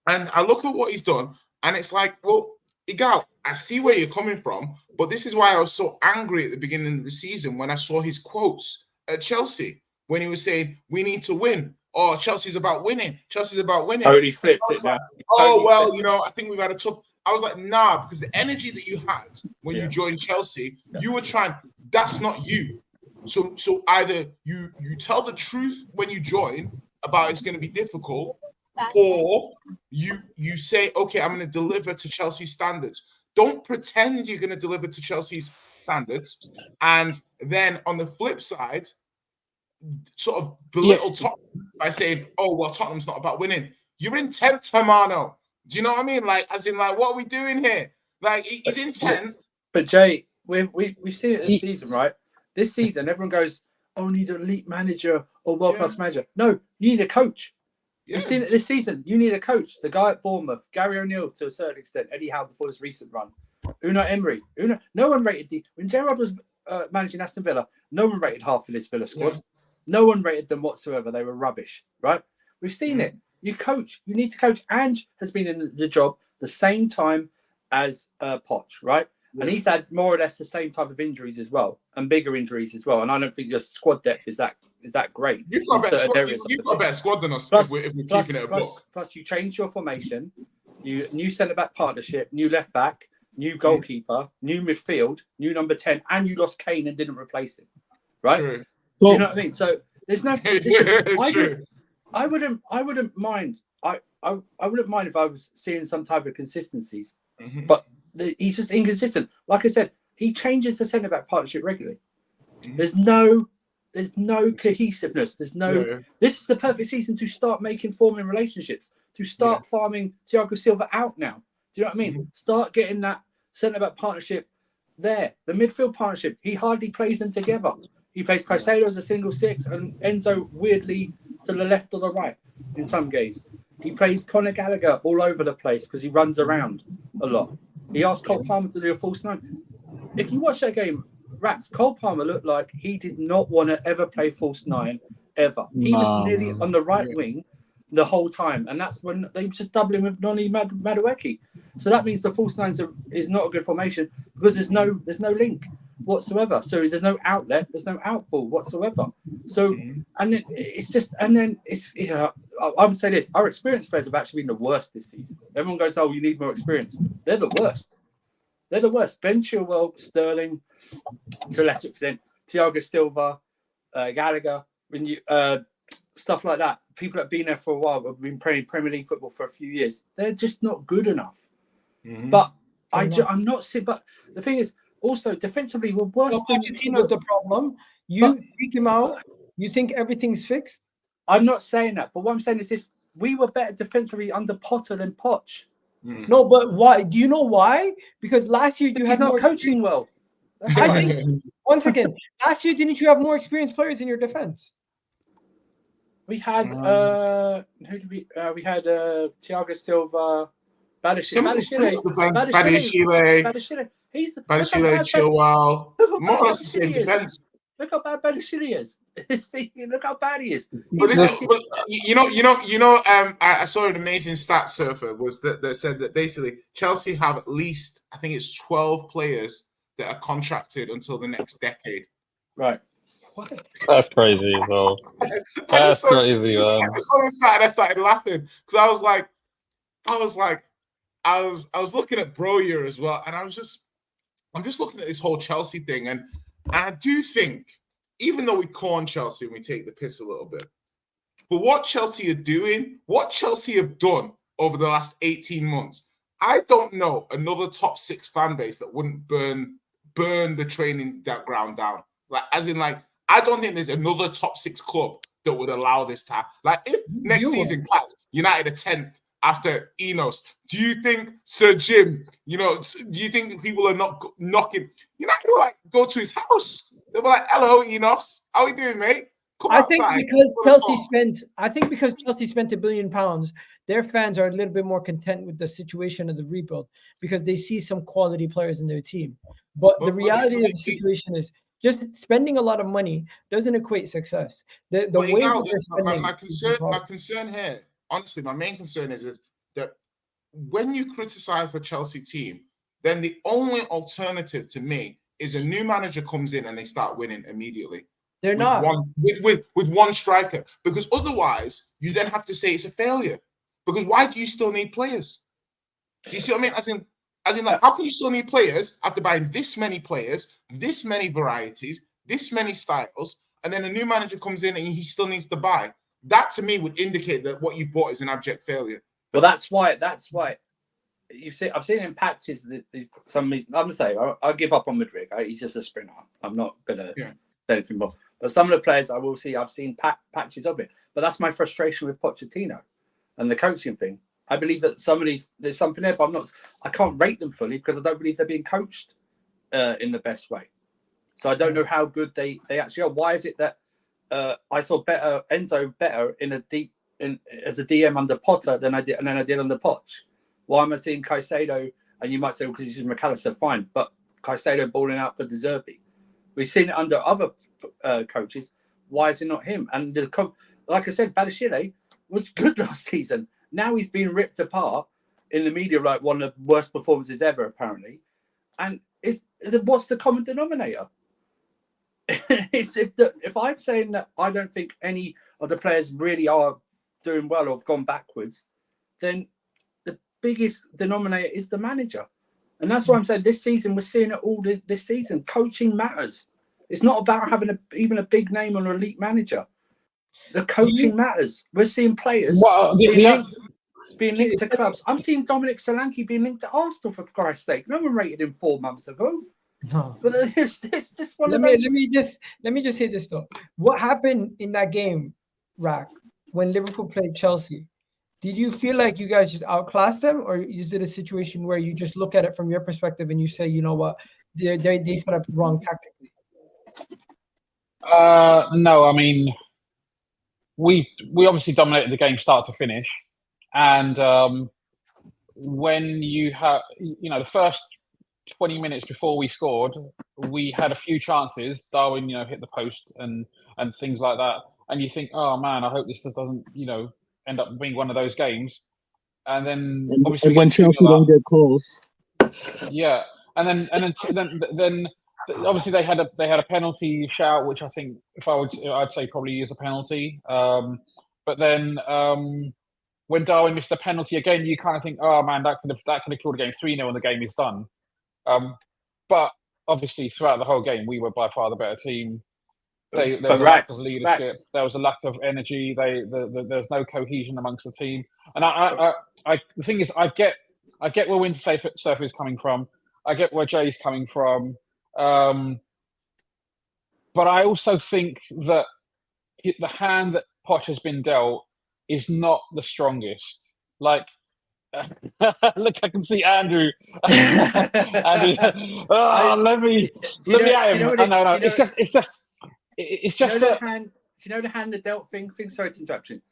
And I look at what he's done, and it's like, well, Igal, I see where you're coming from, but this is why I was so angry at the beginning of the season when I saw his quotes at Chelsea when he was saying, we need to win. Oh, Chelsea's about winning. Chelsea's about winning. Totally flipped it now. I think we've had a tough. I was like, nah, because the energy that you had when you joined Chelsea, you were trying. That's not you. So either you tell the truth when you join about it's going to be difficult, or you say, okay, I'm going to deliver to Chelsea's standards. Don't pretend you're going to deliver to Chelsea's standards, and then on the flip side, sort of belittle Tottenham by saying, oh, well, Tottenham's not about winning. You're in 10th, Hermano. Do you know what I mean? Like, as in, like, what are we doing here? Like, he's in 10th. But Jay, we've seen it this season, right? This season, everyone goes, oh, need an elite manager or world-class manager. No, you need a coach. Yeah. You've seen it this season. You need a coach. The guy at Bournemouth, Gary O'Neill to a certain extent, Eddie Howe before his recent run, Unai Emery. No one rated when Gerrard was managing Aston Villa, no one rated half of this Villa squad. Yeah. No one rated them whatsoever. They were rubbish, right? We've seen it. You coach. You need to coach. Ange has been in the job the same time as Poch, right? Yeah. And he's had more or less the same type of injuries as well, and bigger injuries as well. And I don't think your squad depth is that great. You've got a better squad than us if we're keeping it a book. Plus, you changed your formation. New centre-back partnership, new left-back, new goalkeeper, new midfield, new number 10, and you lost Kane and didn't replace him, right? True. Do you know what I mean? So there's no. I wouldn't mind. I wouldn't mind if I was seeing some type of consistencies, but he's just inconsistent. Like I said, he changes the centre back partnership regularly. There's no cohesiveness. There's no. Yeah. This is the perfect season to start forming relationships. To start farming Thiago Silva out now. Do you know what I mean? Start getting that centre back partnership there. The midfield partnership. He hardly plays them together. He plays Caicedo as a single six and Enzo weirdly to the left or the right in some games. He plays Conor Gallagher all over the place because he runs around a lot. He asked Cole Palmer to do a false nine. If you watch that game, Rats, Cole Palmer looked like he did not want to ever play false nine, ever. He was nearly on the right wing the whole time. And that's when they were just doubling with Noni Madueke. So that means the false nine is not a good formation because there's no link whatsoever. So there's no outlet, there's no outball whatsoever. So and then I would say this: our experienced players have actually been the worst this season. Everyone goes, "Oh, you need more experience." They're the worst. They're the worst. Ben Chilwell, Sterling, to a lesser extent, Thiago Silva, Gallagher, stuff like that. People that have been there for a while, have been playing Premier League football for a few years. They're just not good enough. But I'm not. But the thing is, also defensively, we're worse. Pochettino's the problem. You take him out. You think everything's fixed? I'm not saying that. But what I'm saying is this: we were better defensively under Potter than Poch. No, but why? Do you know why? Because last year you had not coaching well. One second. Last year, didn't you have more experienced players in your defense? We had who did we? We had Thiago Silva, Badiashile. He's Chilwell. More or less the same defense. Look how bad Badiashile is. Look how bad he is. But I saw an amazing stat surfer that said that basically Chelsea have at least, I think it's 12 players that are contracted until the next decade. Right. What? That's crazy as well. That's crazy, man. I saw the stat and I started laughing because I was looking at Broyer as well, and I'm just looking at this whole Chelsea thing, and I do think, even though we corn Chelsea and we take the piss a little bit, but what Chelsea are doing, what Chelsea have done over the last 18 months, I don't know another top 6 fan base that wouldn't burn the training ground down. I don't think there's another top 6 club that would allow this to happen. Like, if next season, United are 10th after Enos? Do you think Sir Jim, do you think people are not knocking? They were like, go to his house. They were like, hello, Enos. How you doing, mate? I think because Chelsea spent £1 billion, their fans are a little bit more content with the situation of the rebuild because they see some quality players in their team. But the reality of the situation is just spending a lot of money doesn't equate success. The way that they're spending. My concern here, honestly, my main concern is that when you criticize the Chelsea team, then the only alternative to me is a new manager comes in and they start winning immediately. They're not with one striker, because otherwise you then have to say it's a failure. Because why do you still need players? Do you see what I mean? As in, like, how can you still need players after buying this many players, this many varieties, this many styles, and then a new manager comes in and he still needs to buy? That to me would indicate that what you bought is an abject failure. Well, that's why I've seen it in patches. I'm gonna say I'll give up on Madrid. He's just a sprinter. I'm not gonna say anything more. But some of the players I will see, I've seen patches of it. But that's my frustration with Pochettino and the coaching thing. I believe that there's something there, but I can't rate them fully because I don't believe they're being coached in the best way. So I don't know how good they actually are. Why is it that I saw Enzo better as a DM under Potter than I did under Poch? Why am I seeing Caicedo? And you might say, because he's McAllister, fine, but Caicedo balling out for De Zerbi. We've seen it under other coaches. Why is it not him? And like I said, Badashile was good last season. Now he's being ripped apart in the media like one of the worst performances ever, apparently. And what's the common denominator? If I'm saying that I don't think any of the players really are doing well or have gone backwards, then the biggest denominator is the manager. And that's why I'm saying this season, we're seeing it all this season. Coaching matters. It's not about having even a big name or an elite manager. The coaching matters. We're seeing players being linked to clubs. I'm seeing Dominic Solanke being linked to Arsenal, for Christ's sake. No one rated him 4 months ago. No. But it's just one of those. Let me just say this though. What happened in that game, Rack, when Liverpool played Chelsea? Did you feel like you guys just outclassed them, or is it a situation where you just look at it from your perspective and you say, you know what, they set up wrong tactically? No, I mean, we obviously dominated the game start to finish, and when you have, the first 20 minutes before we scored, we had a few chances. Darwin, hit the post and things like that, and you think, oh man, I hope this just doesn't, end up being one of those games. And then obviously when Chelsea don't get close, yeah, and then obviously they had a penalty shout, which I think I'd say probably is a penalty. But then when Darwin missed the penalty again, you kind of think, oh man, that could have killed the game 3-0 and the game is done. But obviously throughout the whole game, we were by far the better team. There was a lack of leadership. There was a lack of energy. There was no cohesion amongst the team. And the thing is, I get where Winter Surfer is coming from. I get where Jay's coming from. But I also think that the hand that Poch has been dealt is not the strongest. Like, look, I can see Andrew. Andrew, let me at him. No. It's just the hand. Do you know the hand that dealt thing? Sorry to interrupt you.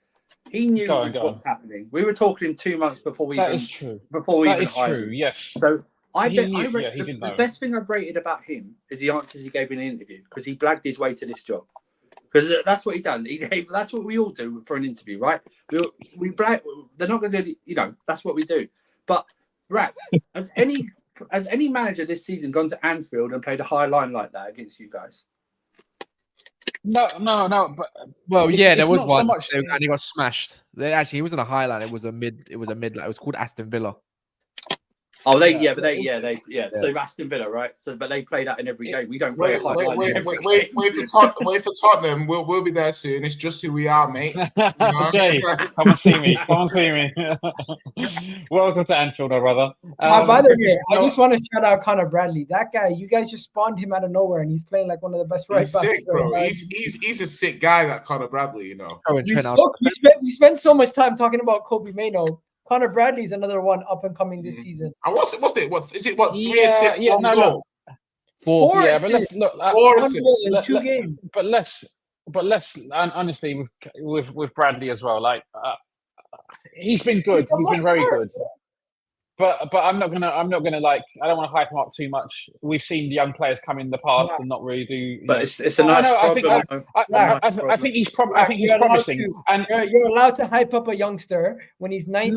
He knew what's happening. We were talking 2 months before we. That is true. That is true. Yes. So the best thing I've rated about him is the answers he gave in the interview, because he blagged his way to this job. Because that's what he done. That's what we all do for an interview, right? We brag. They're not going to do. That's what we do. But right, has any manager this season gone to Anfield and played a high line like that against you guys? No. But there was one, so and he got smashed. He wasn't a high line. It was a mid. It was a mid. It was called Aston Villa. Oh, So Aston Villa, right? So, but they play that in every game. We don't play a high line. Wait for Tottenham. We'll be there soon. It's just who we are, mate. Jay, come and see me. Welcome to Anfield, my brother. By the way, I just want to shout out Conor Bradley. That guy, you guys just spawned him out of nowhere, and he's playing like one of the best right backs. He's sick, bro. He's a sick guy, that Conor Bradley. We spent so much time talking about Kobbie Mainoo. Conor Bradley is another one up and coming this season. And what's it? What is it? What 3 assists, 1 goal? Four yeah, but let's look. 4 assists in 2 games. But let's honestly with Bradley as well. Like he's been good. He's been very good. But I'm not gonna like. I don't want to hype him up too much. We've seen the young players come in the past and not really do. But it's a nice problem. I think he's promising. And you're allowed to hype up a youngster when he's 19.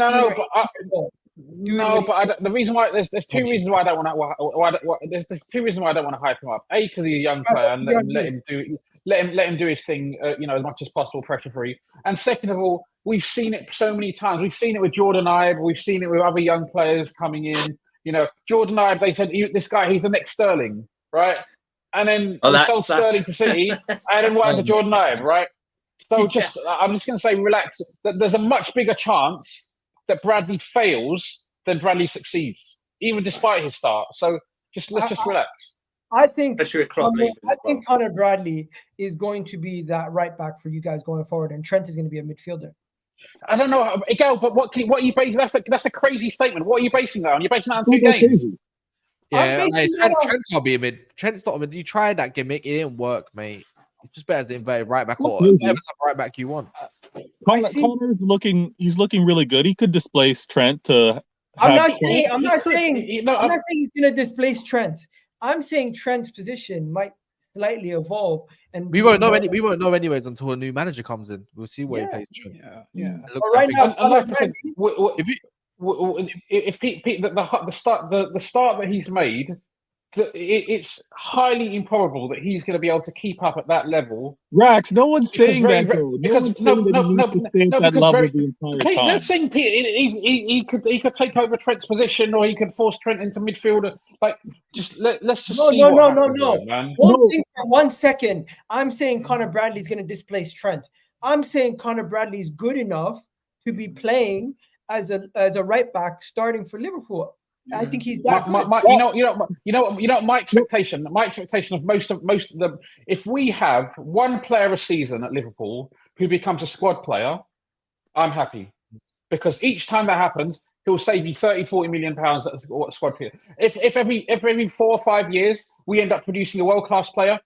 The reason why there's 2 reasons why I don't want to. There's 2 reasons why I don't want to hype him up. A, because he's a young player and let him do his thing. As much as possible, pressure free. And second of all, we've seen it so many times. We've seen it with Jordan Ibe. We've seen it with other young players coming in. Jordan Ibe. They said this guy, he's the next Sterling, right? And then sold Sterling to City, and then what happened to Jordan Ibe, right? So I'm just going to say, relax. There's a much bigger chance that Bradley fails than Bradley succeeds, even despite his start. So let's just relax. I think Conor Bradley is going to be that right back for you guys going forward, and Trent is going to be a midfielder. I don't know, Miguel, but what are you basing? That's a crazy statement. What are you basing that on? You're basing that on 2 games. Yeah, Trent can't be a mid. Trent's not a mid. You tried that gimmick, it didn't work, mate. It's just better as an inverted right back or whatever type of right back you want. Connor's looking really good. He could displace Trent to. I'm not saying he's going to displace Trent. I'm saying Trent's position might slightly evolve, and we won't know anyways until a new manager comes in. We'll see where he plays Trent. Yeah. Right now, like I said, if the start that he's made, it's highly improbable that he's going to be able to keep up at that level. Rax, no one's saying that though. No, saying he could take over Trent's position, or he could force Trent into midfield. Like, let's just see. No. Don't think for 1 second. I'm saying Conor Bradley's going to displace Trent. I'm saying Conor Bradley's good enough to be playing as a right back, starting for Liverpool. I think he's that. My expectation of most of them. If we have 1 player a season at Liverpool who becomes a squad player, I'm happy, because each time that happens, he'll save you 30-40 million pounds at squad player. If every 4 or 5 years we end up producing a world-class player,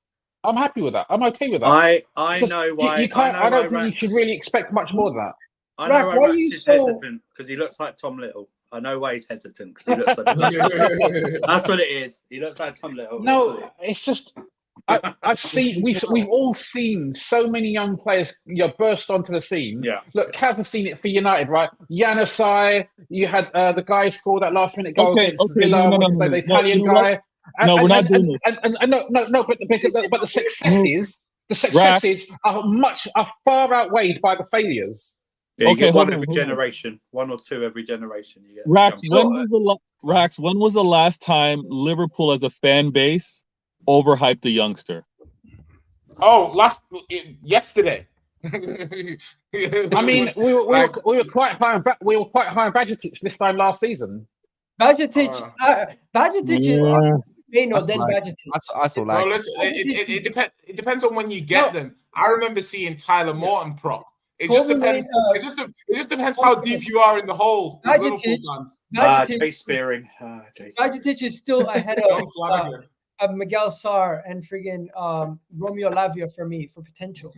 I'm happy with that. I'm okay with that. I know why you can't. I don't think you should really expect much more than that. I know why Rax is hesitant, because he looks like Tom Little. I know why he's hesitant, because he looks like that's what it is. He looks like Tom Little. No, it's just we've all seen so many young players burst onto the scene. Yeah. Look, Cav has seen it for United, right? Janusai, you had the guy who scored that last minute goal against Villa, the Italian guy. We're not doing this. But the successes are far outweighed by the failures. Yeah, you get one every generation, 1 or 2 every generation. You get Rax, when was the last time Liverpool as a fan base overhyped a youngster? Yesterday. I mean, we were quite high on Bajcetic this time last season. Bajcetic is Mainoo, then Bajcetic. I saw like. Bro, listen, it depends on when you get them. I remember seeing Tyler Morton prop. It just depends. It just depends how deep you are in the hole. Bajcetic Spearing. Bajcetic is still ahead of Miguel Sarr and friggin' Romeo Lavia for me for potential.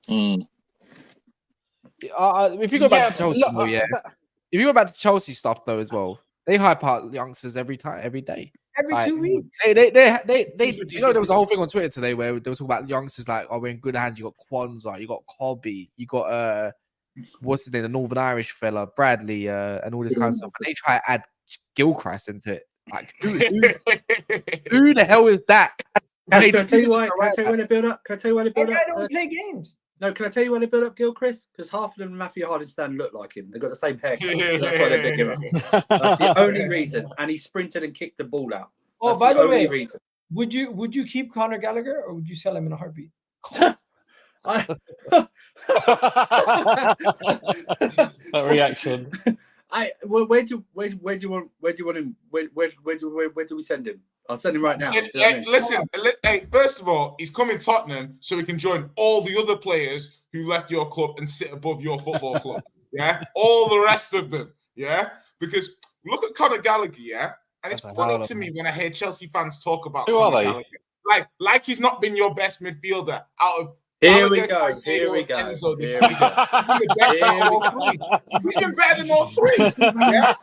If you go back to Chelsea, if you go back to Chelsea stuff though as well, they hype out youngsters every day. Every 2 weeks. They there was a whole thing on Twitter today where they were talking about youngsters like, we're in good hands. You got Kwanzaa, you got Kobbie, you got what's his name, the Northern Irish fella, Bradley, and all this kind of stuff. And they try to add Gilchrist into it. Like, who the hell is that? Can I tell you why they build up? I don't play games. No, can I tell you why they built up Gilchrist? Because half of them Matthew Harding look like him. They've got the same haircut. So that's why they pick him up. That's the only reason. And he sprinted and kicked the ball out. That's by the way, reason. Would you keep Conor Gallagher, or would you sell him in a heartbeat? That reaction. Where do you want him? Where do we send him? I'll send him right now. Listen, first of all, he's coming Tottenham so he can join all the other players who left your club and sit above your football club. yeah, all the rest of them, yeah, because look at Conor Gallagher, yeah, and it's funny to me when I hear Chelsea fans talk about Conor Gallagher, like he's not been your best midfielder out of. Here we go. Enzo this season. He's been the best out of all three. He's been better than all three. Yeah?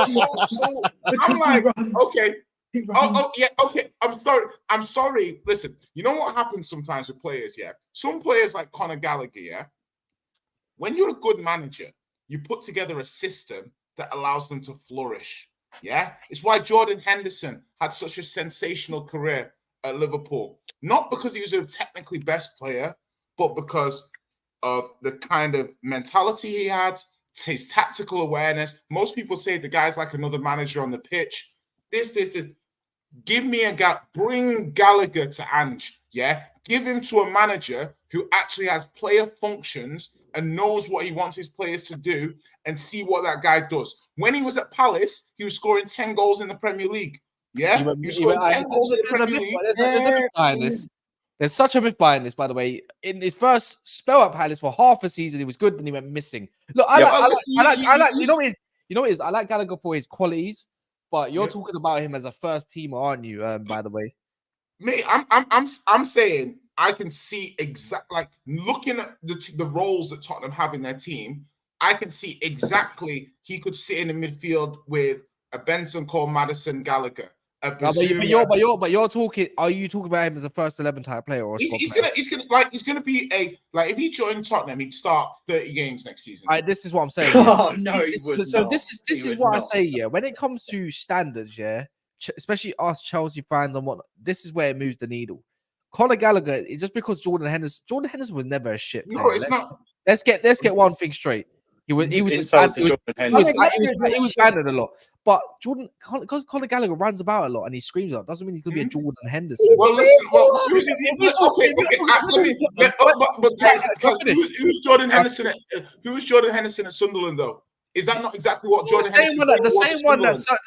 So I'm like, okay. Yeah, okay. I'm sorry. Listen, you know what happens sometimes with players, yeah? Some players like Conor Gallagher, yeah? When you're a good manager, you put together a system that allows them to flourish. Yeah? It's why Jordan Henderson had such a sensational career at Liverpool. Not because he was a technically best player, but because of the kind of mentality he had, his tactical awareness. Most people say the guy's like another manager on the pitch. This. Give me bring Gallagher to Ange, yeah? Give him to a manager who actually has player functions and knows what he wants his players to do and see what that guy does. When he was at Palace, he was scoring 10 goals in the Premier League. Yeah? He was scoring 10 goals in the Premier League. There's a myth behind this. There's such a myth behind this, by the way. In his first spell at Palace for half a season, he was good, then he went missing. Look, I like you know what it is? I like Gallagher for his qualities. But you're talking about him as a first teamer, aren't you? By the way, me, I'm saying I can see like looking at the roles that Tottenham have in their team. I can see exactly he could sit in the midfield with a Benson, Cole, Maddison, Gallagher. But you're talking. Are you talking about him as a first 11 type player or? He's gonna be if he joined Tottenham, he'd start 30 games next season. This is what I'm saying. Oh no, he would. So this is what I say. Yeah, when it comes to standards, yeah, especially us Chelsea fans and whatnot, this is where it moves the needle. Conor Gallagher, just because Jordan Henderson was never a shit player. No, it's not. Let's get one thing straight. He was banded a lot, but because Conor Gallagher runs about a lot and he screams a lot, doesn't mean he's gonna be a Jordan Henderson. Well, listen. Who's Jordan Henderson? Who's Jordan Henderson at Sunderland though? Is that not exactly what Jordan Henderson? The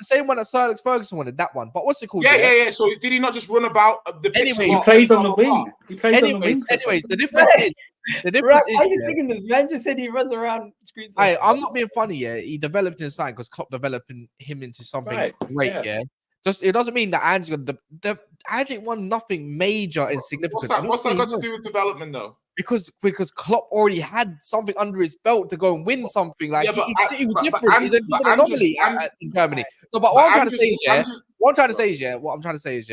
same one that Sir Alex Ferguson wanted. That one, but what's it called? Yeah. So did he not just run about the pitch? Anyway, he played on the wing. Anyways, the difference is. Why are you thinking this? Man just said he runs around screens. I'm not being funny, yeah. He developed inside because Klopp developing him into something great, yeah. Just it doesn't mean that Ange's gonna Ange ain't won nothing major and significant. What's that got to do with development though? Because Klopp already had something under his belt to go and win something. Like he was different. He's an anomaly in Germany. No, but what I'm trying to say is,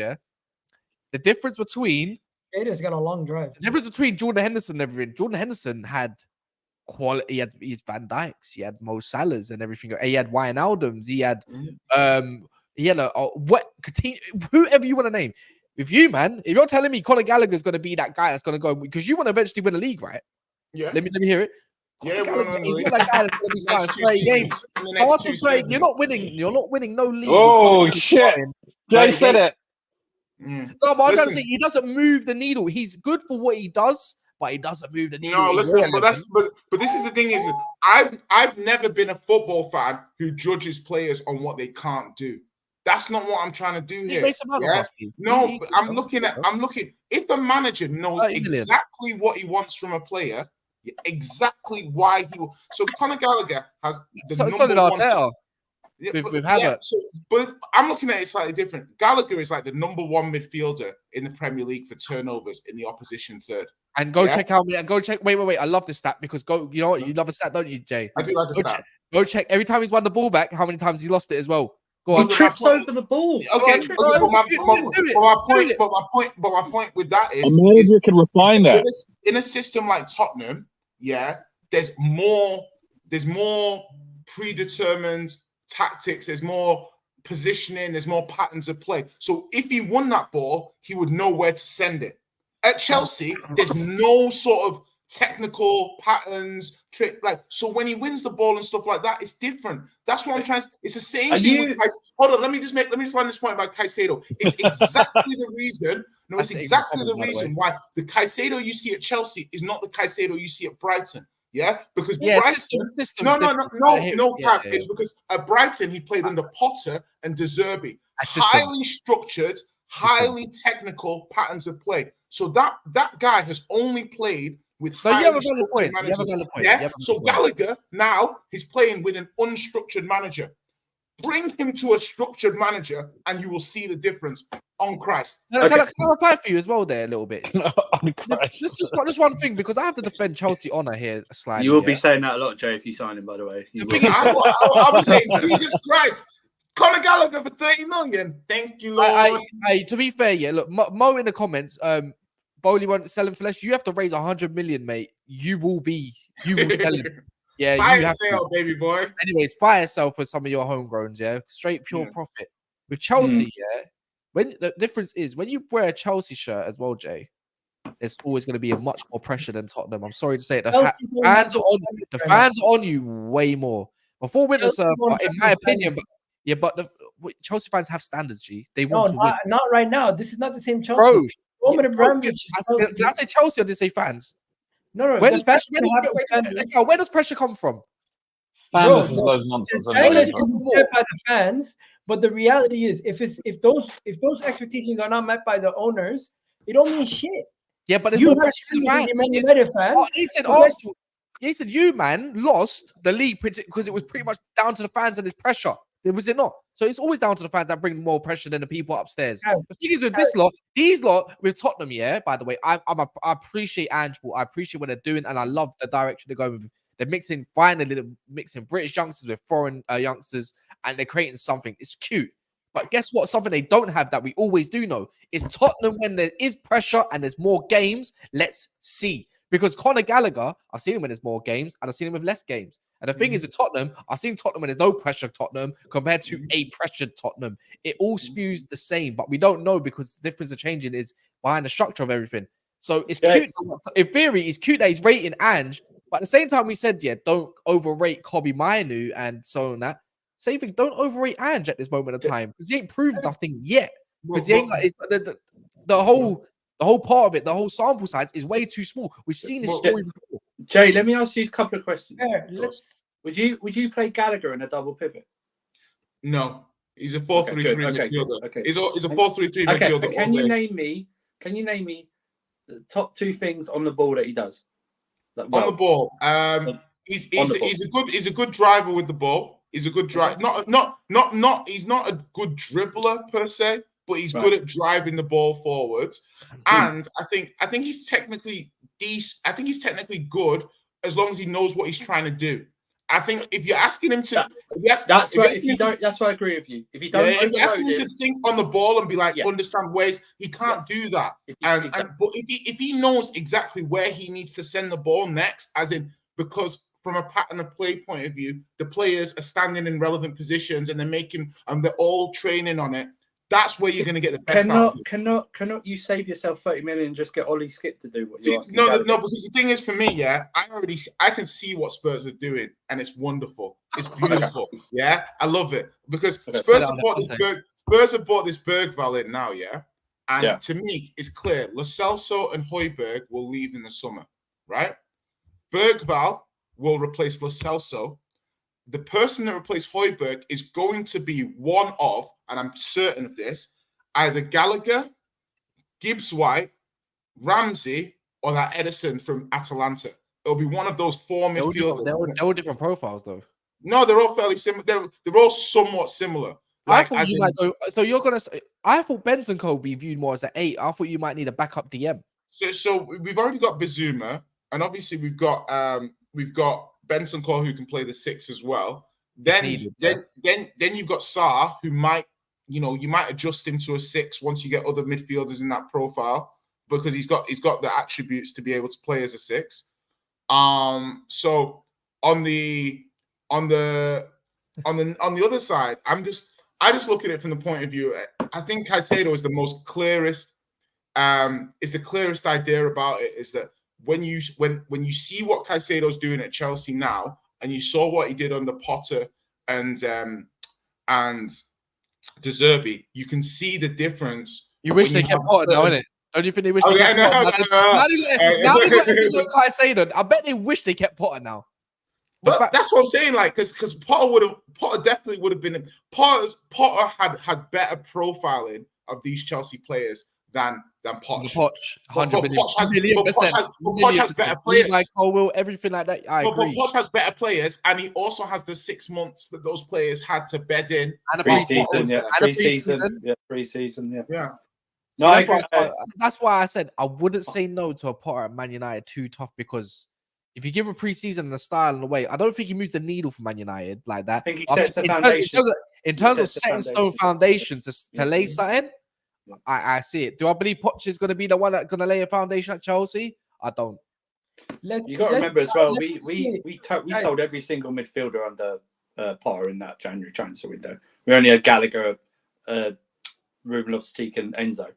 the difference between Gator's got a long drive. The difference between Jordan Henderson and everything. Jordan Henderson had quality. He had his Van Dijks. He had Mo Salahs and everything. He had Wijnaldums. He had whoever you want to name. If you're telling me Conor Gallagher is going to be that guy that's going to go because you want to eventually win a league, right? Yeah. Let me hear it. He's not that guy that's going to be starting 30 games. You're not winning. You're not winning no league. Oh shit! Jay said it. No, but I'm trying to say he doesn't move the needle. He's good for what he does, but he doesn't move the needle. No, listen, but this is the thing: is I've never been a football fan who judges players on what they can't do. That's not what I'm trying to do here. No, but I'm looking. If the manager knows exactly what he wants from a player, exactly why he will. So Conor Gallagher has the number one. Arteta. But I'm looking at it slightly different. Gallagher is like the number one midfielder in the Premier League for turnovers in the opposition third. And check how many. And go check. Wait. I love this stat because you know what? You love a stat, don't you, Jay? I do like the stat. Go check every time he's won the ball back. How many times he lost it as well? Go on. He trips over the ball. Okay, but my point with that is a manager can refine that in a system like Tottenham. Yeah, there's more predetermined tactics, there's more positioning, there's more patterns of play. So if he won that ball, he would know where to send it. At Chelsea, there's no sort of technical patterns, trick. So when he wins the ball and stuff like that, it's different. That's what I'm trying to. It's the same thing. Hold on, let me just line this point about Caicedo. It's exactly the reason. No, it's exactly the reason why the Caicedo you see at Chelsea is not the Caicedo you see at Brighton. Yeah, because Brighton. It's because at Brighton he played under Potter and De Zerbi. Highly structured, highly technical patterns of play. So that guy has only played with So you have a highly valid structured point. You have a managers. valid point. Yeah. So Gallagher now he's playing with an unstructured manager. Bring him to a structured manager, and you will see the difference. On Christ. Can I reply for you as well there a little bit? Just one thing, because I have to defend Chelsea honour here slightly. You will be saying that a lot, Jay, if you sign him, by the way. I'll be saying, Jesus Christ, Conor Gallagher for 30 million. Thank you, Lord. To be fair, yeah, look, Mo in the comments, Bowley won't sell him for less. You have to raise 100 million, mate. You will sell him. Yeah, fire sale, baby boy. Anyways, fire sale for some of your homegrowns, yeah. Straight pure profit. With Chelsea, yeah. When the difference is when you wear a Chelsea shirt as well, Jay, there's always going to be much more pressure than Tottenham. I'm sorry to say it. The fans are on you way more. Before winter, in my opinion, but Chelsea fans have standards, G. They want to win. Not right now. This is not the same Chelsea. Did I say Chelsea or did I say fans? No. Where does pressure come from? Fans is loads of nonsense. By the fans, but the reality is, if those expectations are not met by the owners, it don't mean shit. Yeah, but there's no pressure on the fans. He said Arsenal. He said you, man, lost the league because it was pretty much down to the fans and this pressure. Was it not? So it's always down to the fans that bring more pressure than the people upstairs. The thing is with these lot with Tottenham, yeah. By the way, I appreciate Angeball. I appreciate what they're doing, and I love the direction they're going with. They're finally mixing British youngsters with foreign youngsters, and they're creating something. It's cute. But guess what? Something they don't have that we always do know is Tottenham when there is pressure and there's more games. Let's see. Because Conor Gallagher, I've seen him when there's more games, and I've seen him with less games. And the thing is with Tottenham, I've seen Tottenham when there's no pressure Tottenham compared to a pressured Tottenham. It all spews the same, but we don't know because the difference of changing is behind the structure of everything. So it's cute. In theory, it's cute that he's rating Ange, but at the same time, we said, don't overrate Kobbie Mainoo and so on that. Same thing, don't overrate Ange at this moment of time because he ain't proved nothing yet. Because he ain't the whole part of it, the whole sample size is way too small. We've seen this story before. Jay, let me ask you a couple of questions. Would you play Gallagher in a double pivot? No, he's a 4-3-3 midfielder. Okay. He's a 4-3-3 midfielder. Can you name me the top two things on the ball that he does? On the ball, he's a good driver with the ball. He's a good driver. He's not a good dribbler per se, but he's good at driving the ball forwards. And I think he's technically decent. I think he's technically good as long as he knows what he's trying to do. I think if you're asking him to, that's why I agree with you. If you don't, if you're asking him to think on the ball and be like understand ways, he can't do that. But if he knows exactly where he needs to send the ball next, as in because from a pattern of play point of view, the players are standing in relevant positions and they're all training on it. That's where you're going to get the best out. Cannot you save yourself 30 million and just get Ollie Skip to do what you're asking? No, because the thing is for me, I can see what Spurs are doing and it's wonderful. It's beautiful. Yeah, I love it because Spurs have bought this Bergvall in now, and to me, it's clear Lo Celso and Højbjerg will leave in the summer, right? Bergvall will replace Lo Celso. The person that replaced Højbjerg is going to be one of, and I'm certain of this, either Gallagher, Gibbs-White, Ramsey, or that Edison from Atalanta. It'll be one of those four midfielders. They're all different profiles, though. No, they're all fairly similar. They're all somewhat similar. I thought you're gonna say. I thought Benson could be viewed more as an 8. I thought you might need a backup DM. So we've already got Bizuma, and obviously we've got Benson Core who can play the 6 as well. Then you've got Sarr who might, you might adjust him to a 6 once you get other midfielders in that profile because he's got the attributes to be able to play as a 6. So on the other side, I just look at it from the point of view. I think Caicedo is the clearest idea about it is that when you see what Caicedo's doing at Chelsea now, and you saw what he did under Potter and De Zerbi, you can see the difference. You wish they kept Potter now, innit? Don't you think they wish they kept Potter? Now they got Caicedo. I bet they wish they kept Potter now. But that's what I'm saying, like, because Potter definitely would have been. Potter had better profiling of these Chelsea players than than Poch. Poch, 100 million. Poch has better players. Like Colwell, everything like that. I agree. But Poch has better players, and he also has the 6 months that those players had to bed in. And a pre-season, Yeah. So that's why I said I wouldn't say no to a Potter at Man United too tough, because if you give him pre-season and the style and the way, I don't think he moves the needle for Man United like that. I think he sets the foundation. In terms of setting stone foundations to lay something, I see it. Do I believe Poch is going to be the one that's going to lay a foundation at Chelsea? I don't. You got to remember as well, we sold every single midfielder under Potter in that January transfer window. We only had Gallagher, Ruben Loftus-Cheek, and Enzo.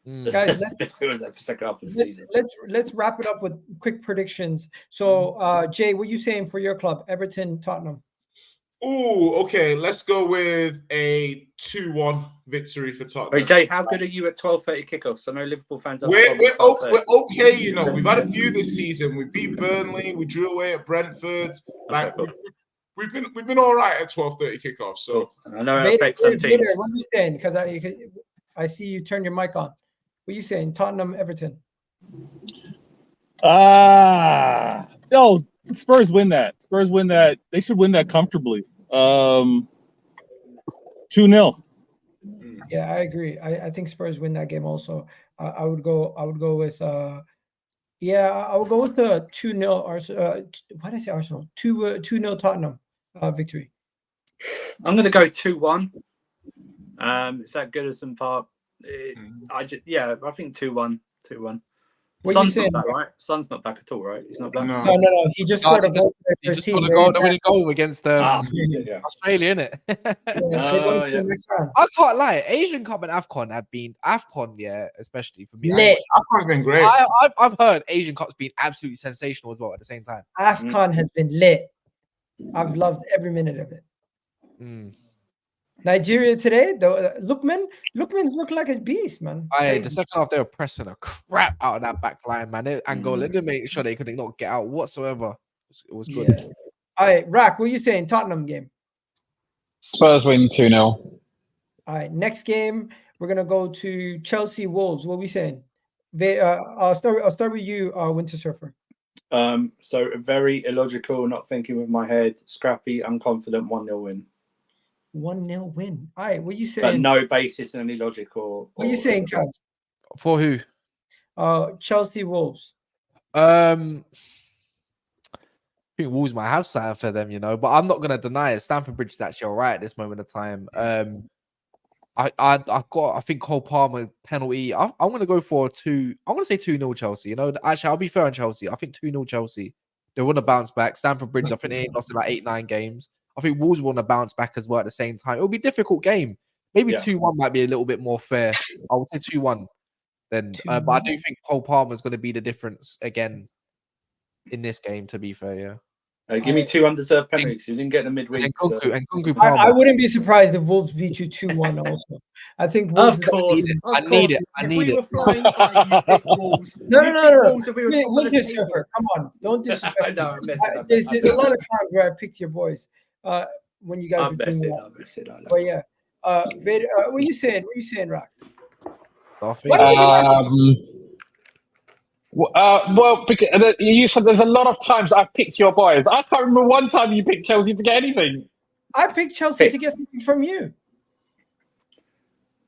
Guys, midfielders for second half of the season. Let's wrap it up with quick predictions. So, Jay, what are you saying for your club, Everton, Tottenham? Oh, okay. Let's go with a 2-1 victory for Tottenham. Wait, Jay, how good are you at 12:30 kickoffs? I know Liverpool fans. We're okay. You know, we've had a few this season. We beat Burnley. We drew away at Brentford. Like we've been all right at 12:30 kickoffs. So I know it affects some teams. What are you saying? Because I see you turn your mic on. What are you saying? Tottenham, Everton. No, Spurs win that. They should win that comfortably. 2-0. Yeah, I agree. I think Spurs win that game also. I would go with I would go with the 2-0 Arsenal. Why did I say Arsenal? 2-0 Tottenham victory. I'm going to go 2-1. It's at Goodison Park. I think 2-1. What Son's you saying, not back, right? Son's not back at all, right? He's not back. No. He just scored a goal. He just scored the winning goal against Australia, innit? I can't lie. Asian Cup and AFCON have been especially for me. AFCON's been great. I've heard Asian Cup's been absolutely sensational as well at the same time. AFCON has been lit. I've loved every minute of it. Nigeria today, though, Lookman's looking like a beast, man. The second half, they were pressing a crap out of that back line, man. Angola didn't make sure they could not get out whatsoever. It was good. Yeah. All right, Rack, what are you saying? Tottenham game. Spurs win 2-0. All right, next game, we're going to go to Chelsea Wolves. What are we saying? I'll start with you, Winter Surfer. So very illogical, not thinking with my head, scrappy, unconfident 1-0 win. 1-0 win. All right, what are you saying? But no basis in any logic or what are you saying, Kaz? For who? Chelsea Wolves. I think Wolves might have something for them, but I'm not going to deny it. Stamford Bridge is actually all right at this moment of time. I think Cole Palmer penalty. I'm going to go for 2. I'm going to say 2-0 Chelsea. Actually, I'll be fair on Chelsea. I think 2-0 Chelsea. They want to bounce back. Stamford Bridge, I think they ain't lost in like 8-9 games. I think Wolves want to bounce back as well at the same time. It'll be a difficult game. Maybe 2-1 might be a little bit more fair. I would say 2-1 then. But I do think Cole Palmer is going to be the difference again in this game, to be fair, give me 2 undeserved penalties. You didn't get the midweek. And Kunku Palmer. I wouldn't be surprised if Wolves beat you 2-1 also. I think Wolves of course. I need it. We were flying high, Wolves. No. Winter Surfer, come on. Don't disrespect. I know, there's a lot of times where I picked your boys when you guys were doing that. But yeah. Vader, what are you saying? What are you saying, Rock? Well, because you said there's a lot of times I've picked your boys. I can't remember one time you picked Chelsea to get anything. I picked Chelsea to get something from you.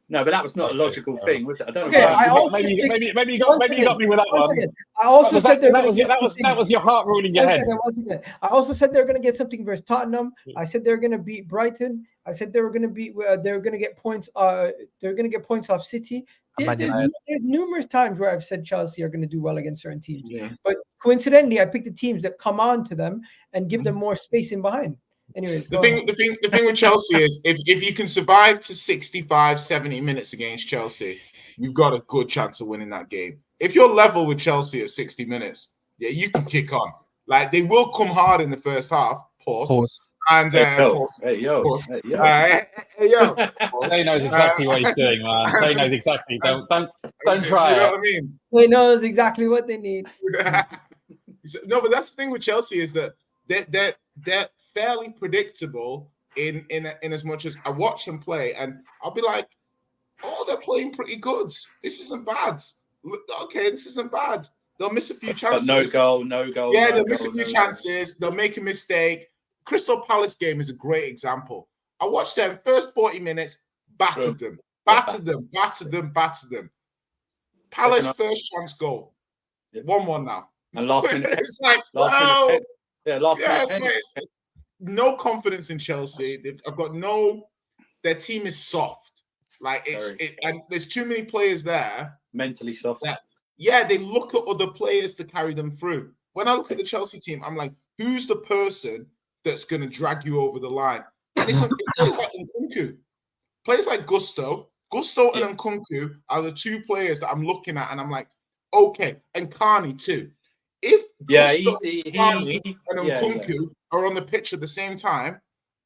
No, but that was not a logical thing, was it? I don't know. Maybe you got me with that one. I also said that was your heart ruling your head. One second. I also said they were going to get something versus Tottenham. I said they were going to beat Brighton. I said they were going to beat. They were going to get points. They're going to get points off City. There's numerous times where I've said Chelsea are going to do well against certain teams, but coincidentally, I picked the teams that come on to them and give them more space in behind. Anyways, the thing with Chelsea is if you can survive to 65, 70 minutes against Chelsea, you've got a good chance of winning that game. If you're level with Chelsea at 60 minutes, you can kick on. Like, they will come hard in the first half. Pause. And Hey, yo. They knows exactly what he's doing, man. They knows exactly. Don't try it. You know what I mean? They knows exactly what they need. No, but that's the thing with Chelsea is that they're fairly predictable in as much as I watch them play and I'll be like, oh, they're playing pretty good. This isn't bad. okay, this isn't bad. They'll miss a few chances. But no goal. Yeah, they'll miss a few chances. They'll make a mistake. Crystal Palace game is a great example. I watched them first 40 minutes, battered them. Palace first chance goal. 1-1 now. And last minute. It's like, last minute. Like, no confidence in Chelsea. I've got their team is soft. Like and there's too many players there. Mentally soft. They look at other players to carry them through. When I look at the Chelsea team, I'm like, who's the person that's going to drag you over the line? And it's players like Nkunku. Players like Gusto and Nkunku are the two players that I'm looking at, and I'm like, okay, and Carney too. If Carney and Nkunku are on the pitch at the same time,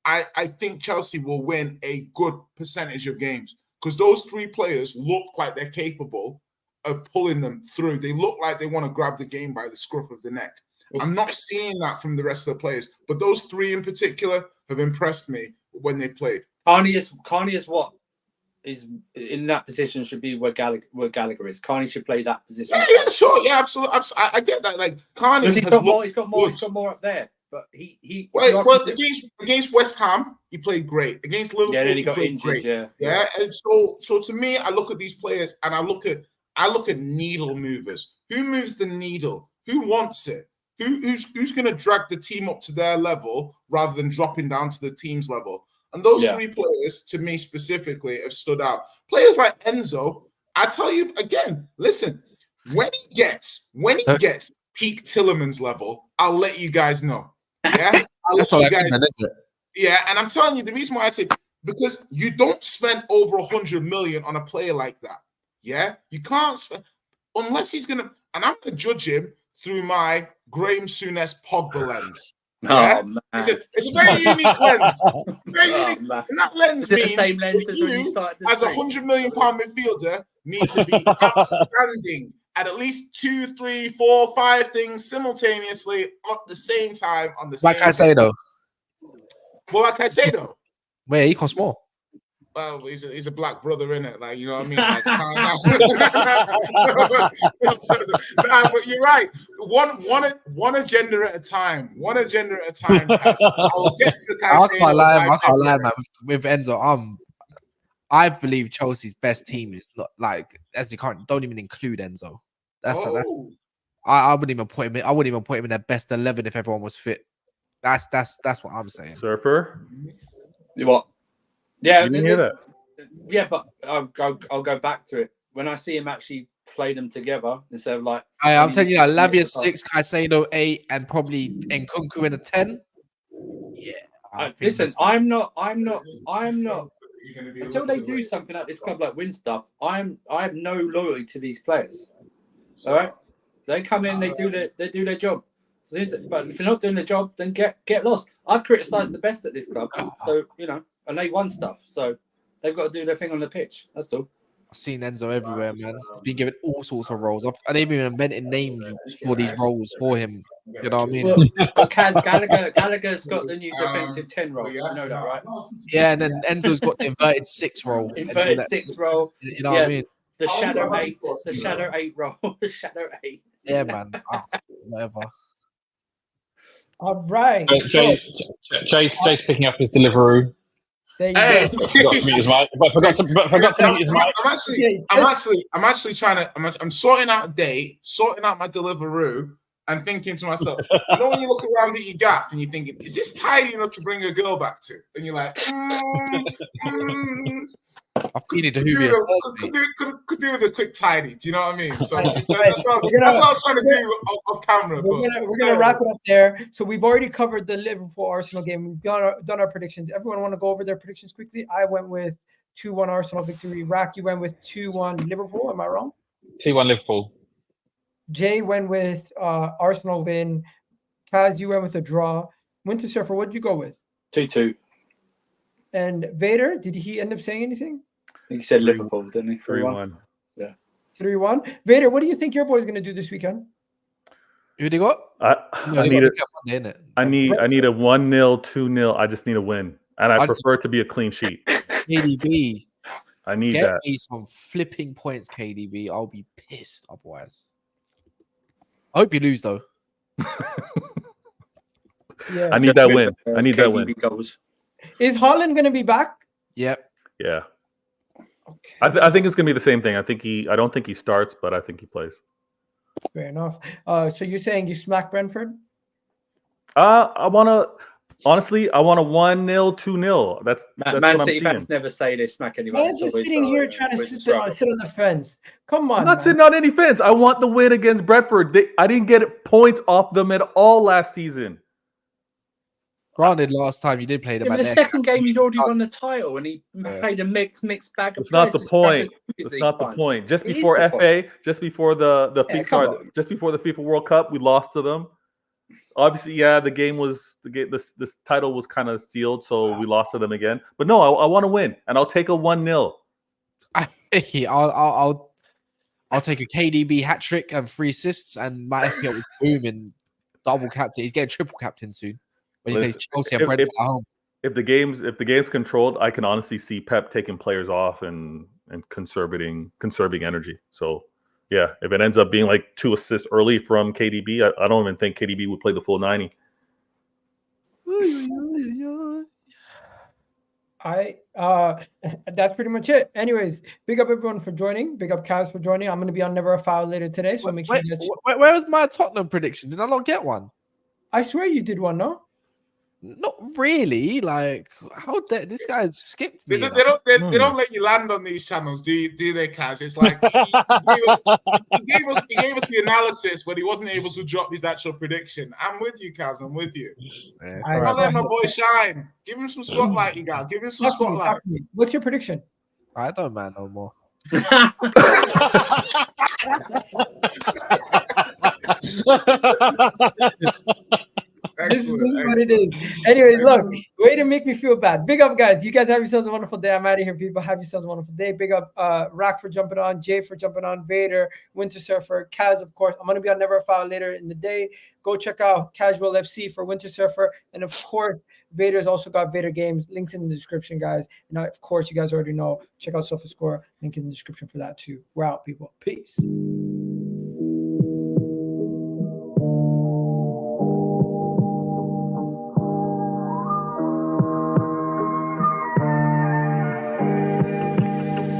I think Chelsea will win a good percentage of games because those three players look like they're capable of pulling them through. They look like they want to grab the game by the scruff of the neck. I'm not seeing that from the rest of the players, but those three in particular have impressed me when they played. Carney is what is in that position should be where Gallagher is. Carney should play that position. Yeah, sure, yeah, absolutely. I get that. Like Carney, he's got more up there. But he against West Ham, he played great. Against Liverpool, then he got played injured. Great. Yeah. And so to me, I look at these players and I look at needle movers. Who moves the needle? Who wants it? Who's going to drag the team up to their level rather than dropping down to the team's level? And those three players, to me specifically, have stood out. Players like Enzo, I tell you again, listen, when he gets peak Tillerman's level, I'll let you guys know. Yeah, that's all guys. Yeah, and I'm telling you, the reason why I say because you don't spend over 100 million on a player like that. Yeah, you can't spend unless he's gonna. And I'm gonna judge him through my Graham Souness Pogba lens. Yeah? It's a very unique lens. Very unique. And that lens means the same lens as when you started as a £100 million midfielder need to be outstanding at least 2, 3, 4, 5 things simultaneously at the same time on the same. Like I say though. Well, like I say though. Wait, he costs more. Well, he's a black brother, innit? Like, you know what I mean? Like, but you're right. One agenda at a time. One agenda at a time. I'll get to I can't lie, man. With Enzo, I believe Chelsea's best team is not like as you can't. Don't even include Enzo. I wouldn't even put him in. I wouldn't even put him in their best 11 if everyone was fit. That's what I'm saying. Surfer. What? Yeah, you didn't hear that. Yeah, but I'll go back to it when I see him actually play them together instead of like. I'm telling you, Lavia 6, Caicedo 8, and probably Nkunku in a 10. Yeah, listen, I'm not. Until they do something at this club like win stuff, I have no loyalty to these players. All right, they come in, they do their job. But if you're not doing the job, then get lost. I've criticised the best at this club, so and they won stuff, so they've got to do their thing on the pitch. That's all. I've seen Enzo everywhere, man. He's been given all sorts of roles. I've even invented names for these roles for him. You know what I mean? Well, Gallagher's got the new defensive 10 role. You know that, right? Yeah, and then Enzo's got the inverted 6 role. Inverted 6 role. You know what I mean? The shadow 8. The shadow 8 role. The shadow 8. Yeah, man. Whatever. All right. Chase picking up his Deliveroo. There you go. Forgot to mute his mic. I'm actually trying to. I'm sorting out a date, sorting out my Deliveroo, and thinking to myself, when you look around at your gap and you're thinking, is this tidy enough to bring a girl back to? And you're like, I've needed to Hoover. Could do with a quick tidy. Do you know what I mean? So that's what I was trying to do off camera. We're gonna wrap it up there. So we've already covered the Liverpool Arsenal game. We've done our predictions. Everyone want to go over their predictions quickly? I went with 2-1 Arsenal victory. Rack, you went with 2-1 Liverpool. Am I wrong? 2-1 Liverpool. Jay went with Arsenal win. Kaz, you went with a draw. Winter Surfer, what did you go with? 2-2. And Vader, did he end up saying anything? He said Liverpool, didn't he? 3-1. Yeah. 3-1. Vader, what do you think your boy's going to do this weekend? Who do you got? I need a 1-0, 2-0. I just need a win. And I prefer it to be a clean sheet. ADB. I need Get that. me some flipping points, KDB. I'll be pissed otherwise. I hope you lose though. Yeah, I need that win. I need that win. Goals. Is Haaland going to be back? Yep. Yeah. Okay. I think it's gonna be the same thing. I don't think he starts, but I think he plays. Fair enough. So you're saying you smack Brentford? I want a 1-0, 2-0. That's Man City fans never say they smack anyone. I'm just sitting here trying to sit on the fence. Come on, I'm not sitting on any fence. I want the win against Brentford. I didn't get points off them at all last season. Granted, last time you did play them. But the second game, you'd already won the title, and he played a mixed bag of It's not the point. It's not the point. Just before FA, just before the FIFA World Cup, we lost to them. Obviously, yeah, this title was kind of sealed, so we lost to them again. But no, I want to win, and I'll take a 1-0. I'll take a KDB hat trick and 3 assists, and my FPL with boom and double captain. He's getting triple captain soon when he plays Chelsea and Brentford at home. If the game's controlled, I can honestly see Pep taking players off and conserving energy. So. Yeah, if it ends up being like 2 assists early from KDB, I don't even think KDB would play the full 90. That's pretty much it. Anyways, big up everyone for joining. Big up Cavs for joining. I'm going to be on Never a Foul later today, so make sure you get. Where was my Tottenham prediction? Did I not get one? I swear you did one, no? Not really. Like, how this guy skipped me. They don't let you land on these channels, do they, Kaz? It's like he gave us the analysis, but he wasn't able to drop his actual prediction. I'm with you, Kaz. I'm with you. Yeah, I'll let my boy shine. Give him some spotlight, you got. Give him some spotlight. What's your prediction? I don't man no more. This is what it is. Anyways, look, way to make me feel bad. Big up, guys. You guys have yourselves a wonderful day. I'm out of here, people. Have yourselves a wonderful day. Big up Rack for jumping on, Jay for jumping on, Vader, Winter Surfer, Kaz, of course. I'm going to be on Never a Foul later in the day. Go check out Casual FC for Winter Surfer. And, of course, Vader's also got Vader Games. Links in the description, guys. And, of course, you guys already know. Check out SOFASCORE. Link in the description for that, too. We're out, people. Peace.